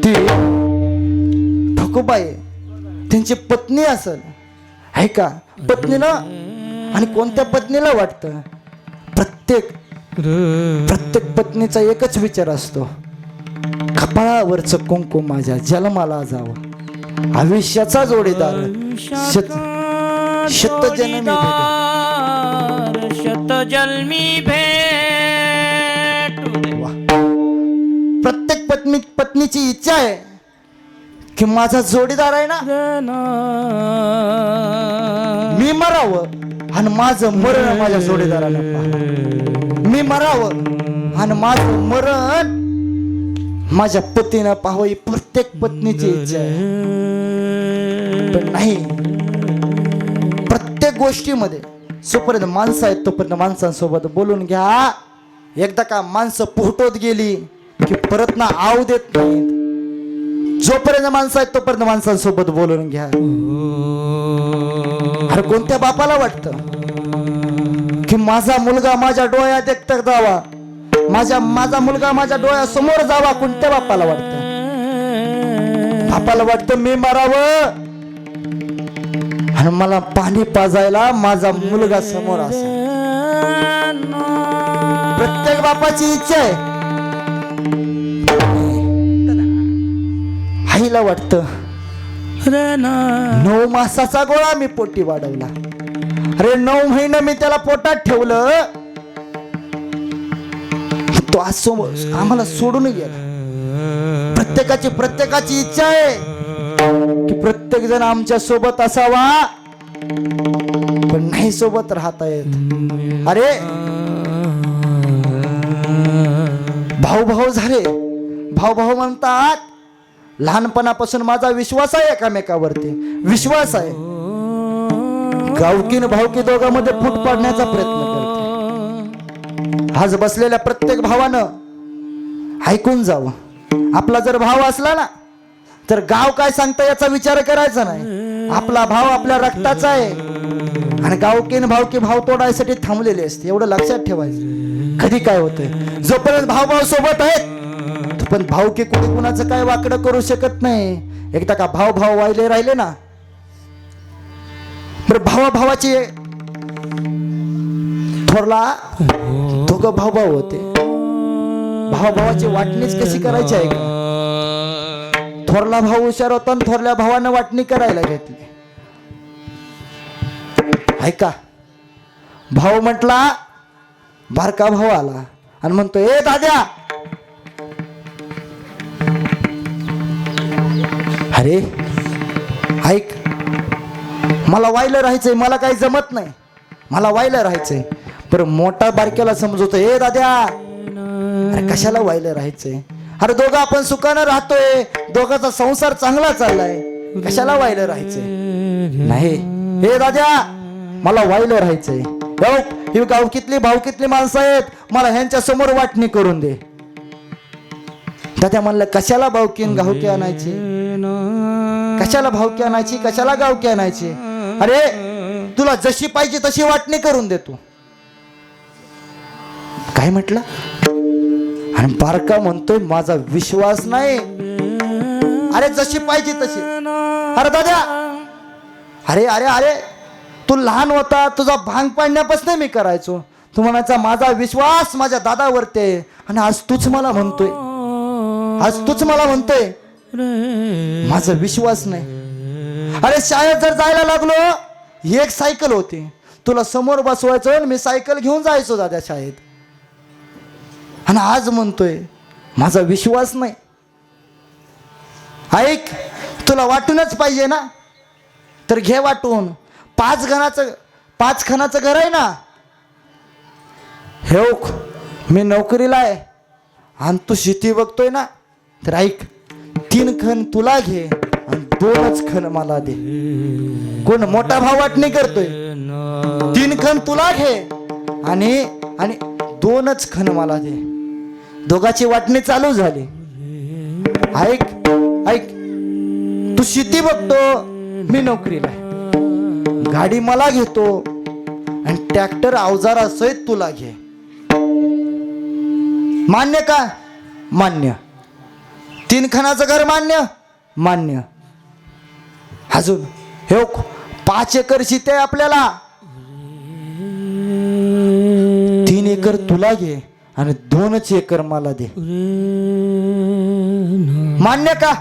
Speaker 1: ती ठकुबाई त्यांची पत्नी असेल, आहे का? पत्नीला आणि कोणत्या पत्नीला वाटतं, प्रत्येक पत्नीचा एकच विचार असतो, कपाळावरचं कुंकू माझ्या जन्माला जावं, आयुष्याचा जोडीदार शतजन्मी
Speaker 2: भेट.
Speaker 1: प्रत्येक पत्नीची इच्छा आहे की माझा जोडीदार आहे ना, मी मरावं आणि माझं मरण माझ्या जोडीदारानं पाहावं. मी मरावं आणि माझं मरण माझ्या पतीनं पाहावं, ही प्रत्येक पत्नीची इच्छा आहे. पण नाही, प्रत्येक गोष्टीमध्ये जोपर्यंत माणसं आहेत तोपर्यंत माणसांसोबत बोलून घ्या. एकदा का माणसं पोहटोत गेली की परत ना आव देत नाहीत. जोपर्यंत माणसं आहेत तोपर्यंत माणसांसोबत बोलून घ्या. अरे कोणत्या बापाला वाटतं की माझा मुलगा माझ्या डोळ्यात एकटक जावा, माझा मुलगा माझ्या डोळ्यासमोर जावा? कोणत्या बापाला वाटतं? बापाला वाटतं मी मरावं आणि मला पाणी पाजायला माझा मुलगा समोर असेल. प्रत्येक बापाची इच्छा आहे. आईला वाटतं 9 मासाचा गोळा मी पोटी वाढवला, अरे 9 महिने मी त्याला पोटात ठेवलं, तो आज आम्हाला सोडून गेला. प्रत्येकाची इच्छा आहे की प्रत्येक जण आमच्या सोबत असावा, पण नाही सोबत राहता येत. अरे भाऊ झाले, भाऊ म्हणतात लहानपणापासून माझा विश्वास आहे एकामेकावरती, विश्वास आहे. गावकीन भावकी दोघांमध्ये फूट पाडण्याचा प्रयत्न करते. आज बसलेल्या प्रत्येक भावानं ऐकून जावं, आपला जर भाव असला ना तर गाव काय सांगता याचा विचार करायचा नाही. आपला भाव आपल्या रक्ताचा आहे आणि गावकीन भावकी भाव तोडायसाठी थांबलेले असते, एवढं लक्षात ठेवायचं. कधी काय होतंय, जोपर्यंत भाऊ सोबत आहेत पण भावकी कुणी कुणाचं काय वाकडं करू शकत नाही. एकदा का भाव वाहिले राहिले ना, बरं भावाची थोरला दोघं भाऊ होते, भावाची वाटणीच कशी करायची आहे का? थोरला भाऊ हुशार होता आणि थोरल्या भावानं वाटणी करायला घेतली. ऐका, भाऊ म्हटला, बारका भाऊ आला आणि म्हणतो, ए दाद्या, अरे ऐक, मला वायलं राहायचंय, मला काही जमत नाही, मला वायलं राहायचंय. पर मोठा बारक्याला समजवतो, ए दाद्या, अरे कशाला वायलं राहायचंय? अरे दोघं आपण सुखानं राहतोय, दोघांचा संसार चांगला चाललाय, कशाला वायलं राहायचंय? नाही, हे दाद्या, मला वायलं राहायचंय. ही गावकीतली भावकीतली माणसं आहेत, मला ह्यांच्या समोर वाटणी करून दे. दाद्या म्हणलं, कशाला भावकीन गावकी आणायची, कशाला भावकी आणायची, कशाला गावकी आणायची? अरे तुला जशी पाहिजे तशी वाटणी करून दे तू. काय म्हटलं? आणि बारका म्हणतोय, माझा विश्वास नाही. अरे जशी पाहिजे तशी. अरे दाद्या, अरे अरे अरे तू लहान होता, तुझा भांग पाडण्यापासून मी करायचो, तू म्हणायचा माझा विश्वास माझ्या दादावरती आहे. आणि आज तूच मला म्हणतोय, आज तूच मला म्हणतोय माझा विश्वास नाही. अरे शाळेत जर जायला लागलो, एक सायकल होती, तुला समोर बसवायचं आणि मी सायकल घेऊन जायचो दादा शाळेत. आणि आज म्हणतोय माझा विश्वास नाही. ऐक, तुला वाटूनच पाहिजे ना, तर घे वाटून. 5 खणाचं घर आहे ना, हे मी नोकरीला आहे आणि तू शेती बघतोय ना, तर ऐक, 3 खण तुला घे आणि 2च खण मला दे. कोण मोठा भाव वाटणी करतोय, 3 खण तुला घे आणि 2च खण मला दे. दोघाची वाटणी चालू झाली. ऐक ऐक, तू शेती बघतो, मी नोकरीला आहे. गाडी मला घेतो आणि ट्रॅक्टर अवजारासहित तुला घे. मान्य का? मान्य. 3 खणाचं घर मान्य? मान्य. अजून हे 5 एकर शेती आहे आपल्याला, 3 एकर तुला घे आणि 2च एकर मला दे. मान्य का?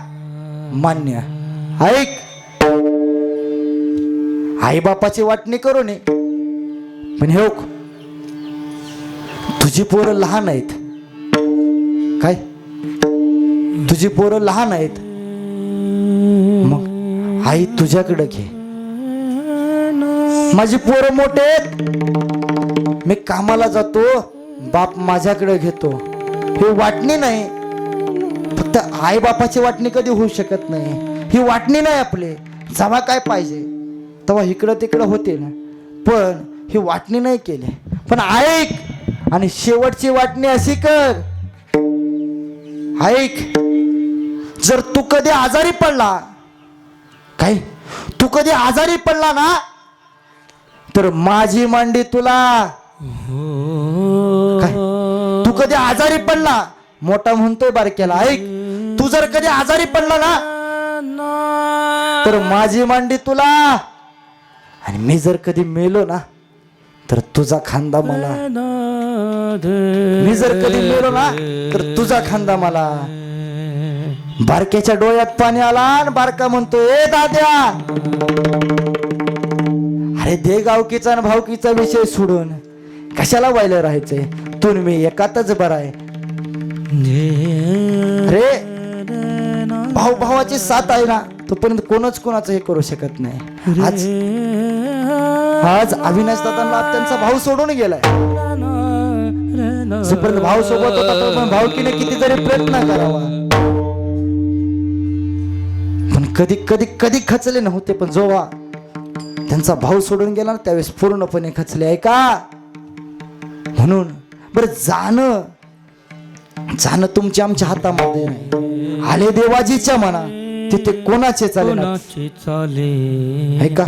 Speaker 1: मान्य. ऐक, आई बापाची वाटणी करू नये, पण हे तुझी पोरं लहान आहेत. काय? तुझी पोरं लहान आहेत, मग आई तुझ्याकडे घे. माझी पोरं मोठे आहेत, मी कामाला जातो, बाप माझ्याकडे घेतो. ही वाटणी नाही. फक्त आई बापाची वाटणी कधी होऊ शकत नाही. ही वाटणी नाही आपली. जेव्हा काय पाहिजे तेव्हा इकडं तिकडं होते ना, पण ही वाटणी नाही केली. पण ऐक, आणि शेवटची वाटणी अशी कर. ऐक, जर तू कधी आजारी पडला, काय तू कधी आजारी पडला ना, तर माझी मांडी तुला. काय तू कधी आजारी पडला, मोठा म्हणतोय बारक्याला, ऐक, तू जर कधी आजारी पडला ना, तर माझी मांडी तुला. आणि मी जर कधी मेलो ना, तर तुझा खांदा मला. मी जर कधी मेलो ना, तर तुझा खांदा मला. बारक्याच्या डोळ्यात पाणी आला आणि बारका म्हणतो, ए दाद्या, अरे दे गावकीचा आणि भावकीचा विषय सोडून कशाला व्हायला राहायचंय. तू मी एकातच बरा आहे. अरे भाऊ भावाची साथ आहे ना, तोपर्यंत कोणच कोणाचं हे करू शकत नाही. आज अविनाश दादांना त्यांचा भाऊ सोडून गेलाय. जोपर्यंत भाऊ सोबत होता तोपर्यंत भावकीने किती जरी प्रयत्न करावा, पण कधी कधी कधी खचले नव्हते. पण जेव्हा त्यांचा भाऊ सोडून गेला ना, त्यावेळेस पूर्णपणे खचले. आहे का? म्हणून बरं, जाणं तुमच्या आमच्या हातामध्ये नाही. आले देवाजीच्या मना, तिथे कोणाचे चाले. आहे का?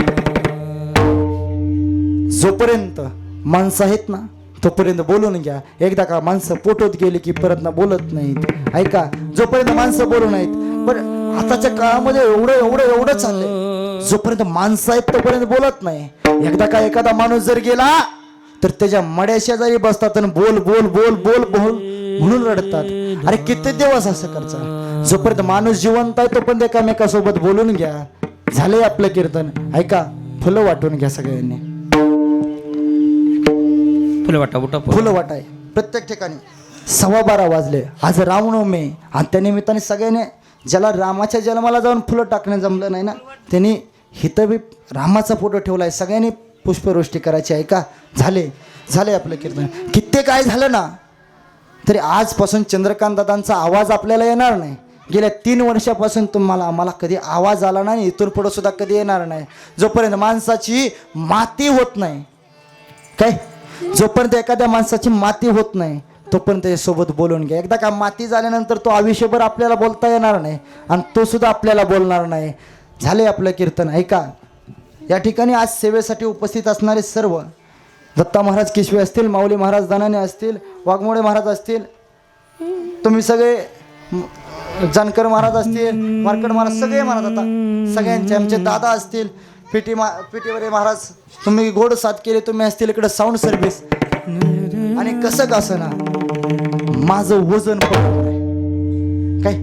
Speaker 1: जोपर्यंत माणसं आहेत ना, तोपर्यंत बोलून घ्या. एकदा का माणसं पोटोत गेली की परत ना बोलत नाहीत. ऐका, जोपर्यंत माणसं बोलू नाहीत. पण आताच्या काळामध्ये एवढं चाललंय, जोपर्यंत माणसं आहेत तोपर्यंत बोलत नाही. एकदा का एखादा माणूस जर गेला, तर त्याच्या मड्या शेजारी बसतात आणि बोल बोल बोल बोल बोल म्हणून रडतात. अरे किती दिवस असं करतात? जोपर्यंत माणूस जिवंत आहे तोपर्यंत एकामेकासोबत बोलून घ्या. झालंय आपलं कीर्तन. ऐका, फुलं वाटून घ्या सगळ्यांनी. फुलं वाटाय प्रत्येक ठिकाणी. 12:15 वाजले. आज रामनवमी, आणि त्या निमित्ताने सगळ्यांनी, ज्याला रामाच्या जन्माला जाऊन फुलं टाकणं जमलं नाही ना, त्यांनी हिथं बी रामाचा फोटो ठेवलाय. सगळ्यांनी पुष्पवृष्टी करायची. ऐका, झाले आपलं कीर्तन. कित्येक काय झालं ना, तरी आजपासून चंद्रकांत दादांचा आवाज आपल्याला येणार नाही. गेल्या 3 वर्षापासून आम्हाला कधी आवाज आला नाही, इथून पुढे सुद्धा कधी येणार नाही. जोपर्यंत माणसाची माती होत नाही, काय, जोपर्यंत एखाद्या माणसाची माती होत नाही तोपर्यंत सोबत बोलून घ्या. एकदा का माती झाल्यानंतर तो आयुष्यभर आपल्याला बोलता येणार नाही, आणि तो सुद्धा आपल्याला बोलणार नाही. झाले आपलं कीर्तन. ऐका, या ठिकाणी आज सेवेसाठी उपस्थित असणारे सर्व, दत्ता महाराज किशवे असतील, माऊली महाराज दानाने असतील, वाघमोडे महाराज असतील, तुम्ही सगळे, जानकर महाराज असतील, मार्कड महाराज, सगळे महाराज, आता सगळ्यांचे, आमचे दादा असतील, पिटीवरे महाराज तुम्ही गोड साथ केले, तुम्ही असतील इकडे साऊंड सर्व्हिस, आणि कसं कसं ना माझं वजन पडत नाही काय,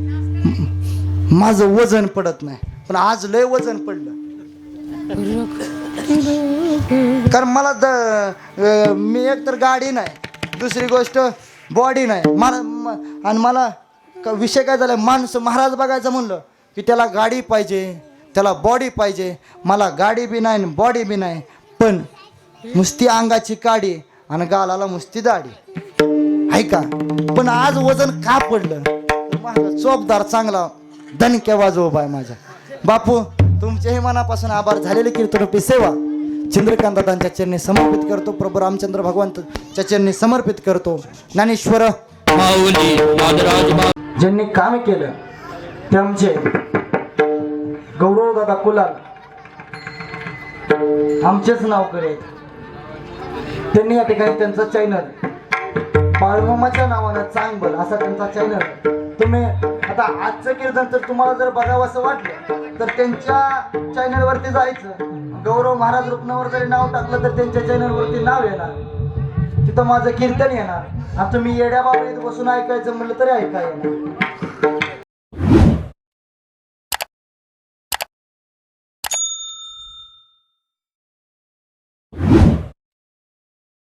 Speaker 1: माझं वजन पडत नाही, पण आज लय वजन पडलं. कारण मला मी एक तर गाडी नाही, दुसरी गोष्ट बॉडी नाही आणि मला विषय काय झाला, माणूस महाराज बघायचं म्हणलं की त्याला गाडी पाहिजे, त्याला बॉडी पाहिजे. मला गाडी बी नाही बॉडी बी नाही, पण नुसती अंगाची काडी आणि गालाला नुसती दाढी आहे का. पण आज वजन का पडलं, माझा चोपदार चांगला दणक्या वाजव बाय माझ्या बापू. तुमचेही मनापासून आभार. झालेले कीर्तनरूपी सेवा चंद्रकांत दादांच्या चरणी समर्पित करतो, प्रभू रामचंद्र भगवंतच्या चरणी समर्पित करतो. ज्ञानेश्वर
Speaker 2: माऊली नागराज
Speaker 1: ज्यांनी काम केलं ते आमचे गौरव दादा कुलाल, आमचेच नाव करेल. त्यांनी या ठिकाणी त्यांचं चॅनल बाळमामाच्या नावानं चांगबल असा त्यांचा चॅनल. तुम्ही आता आजचं कीर्तन तर तुम्हाला जर बघावं असं वाटलं तर त्यांच्या चॅनलवरती जायचं, गौरव महाराज रुपनावर जरी नाव टाकलं तर त्यांच्या चॅनलवरती नाव येणार, तिथं माझं कीर्तन येणार. आता तुम्ही येड्या बाबा इथं बसून ऐकायचं म्हणलं तरी ऐका येणार.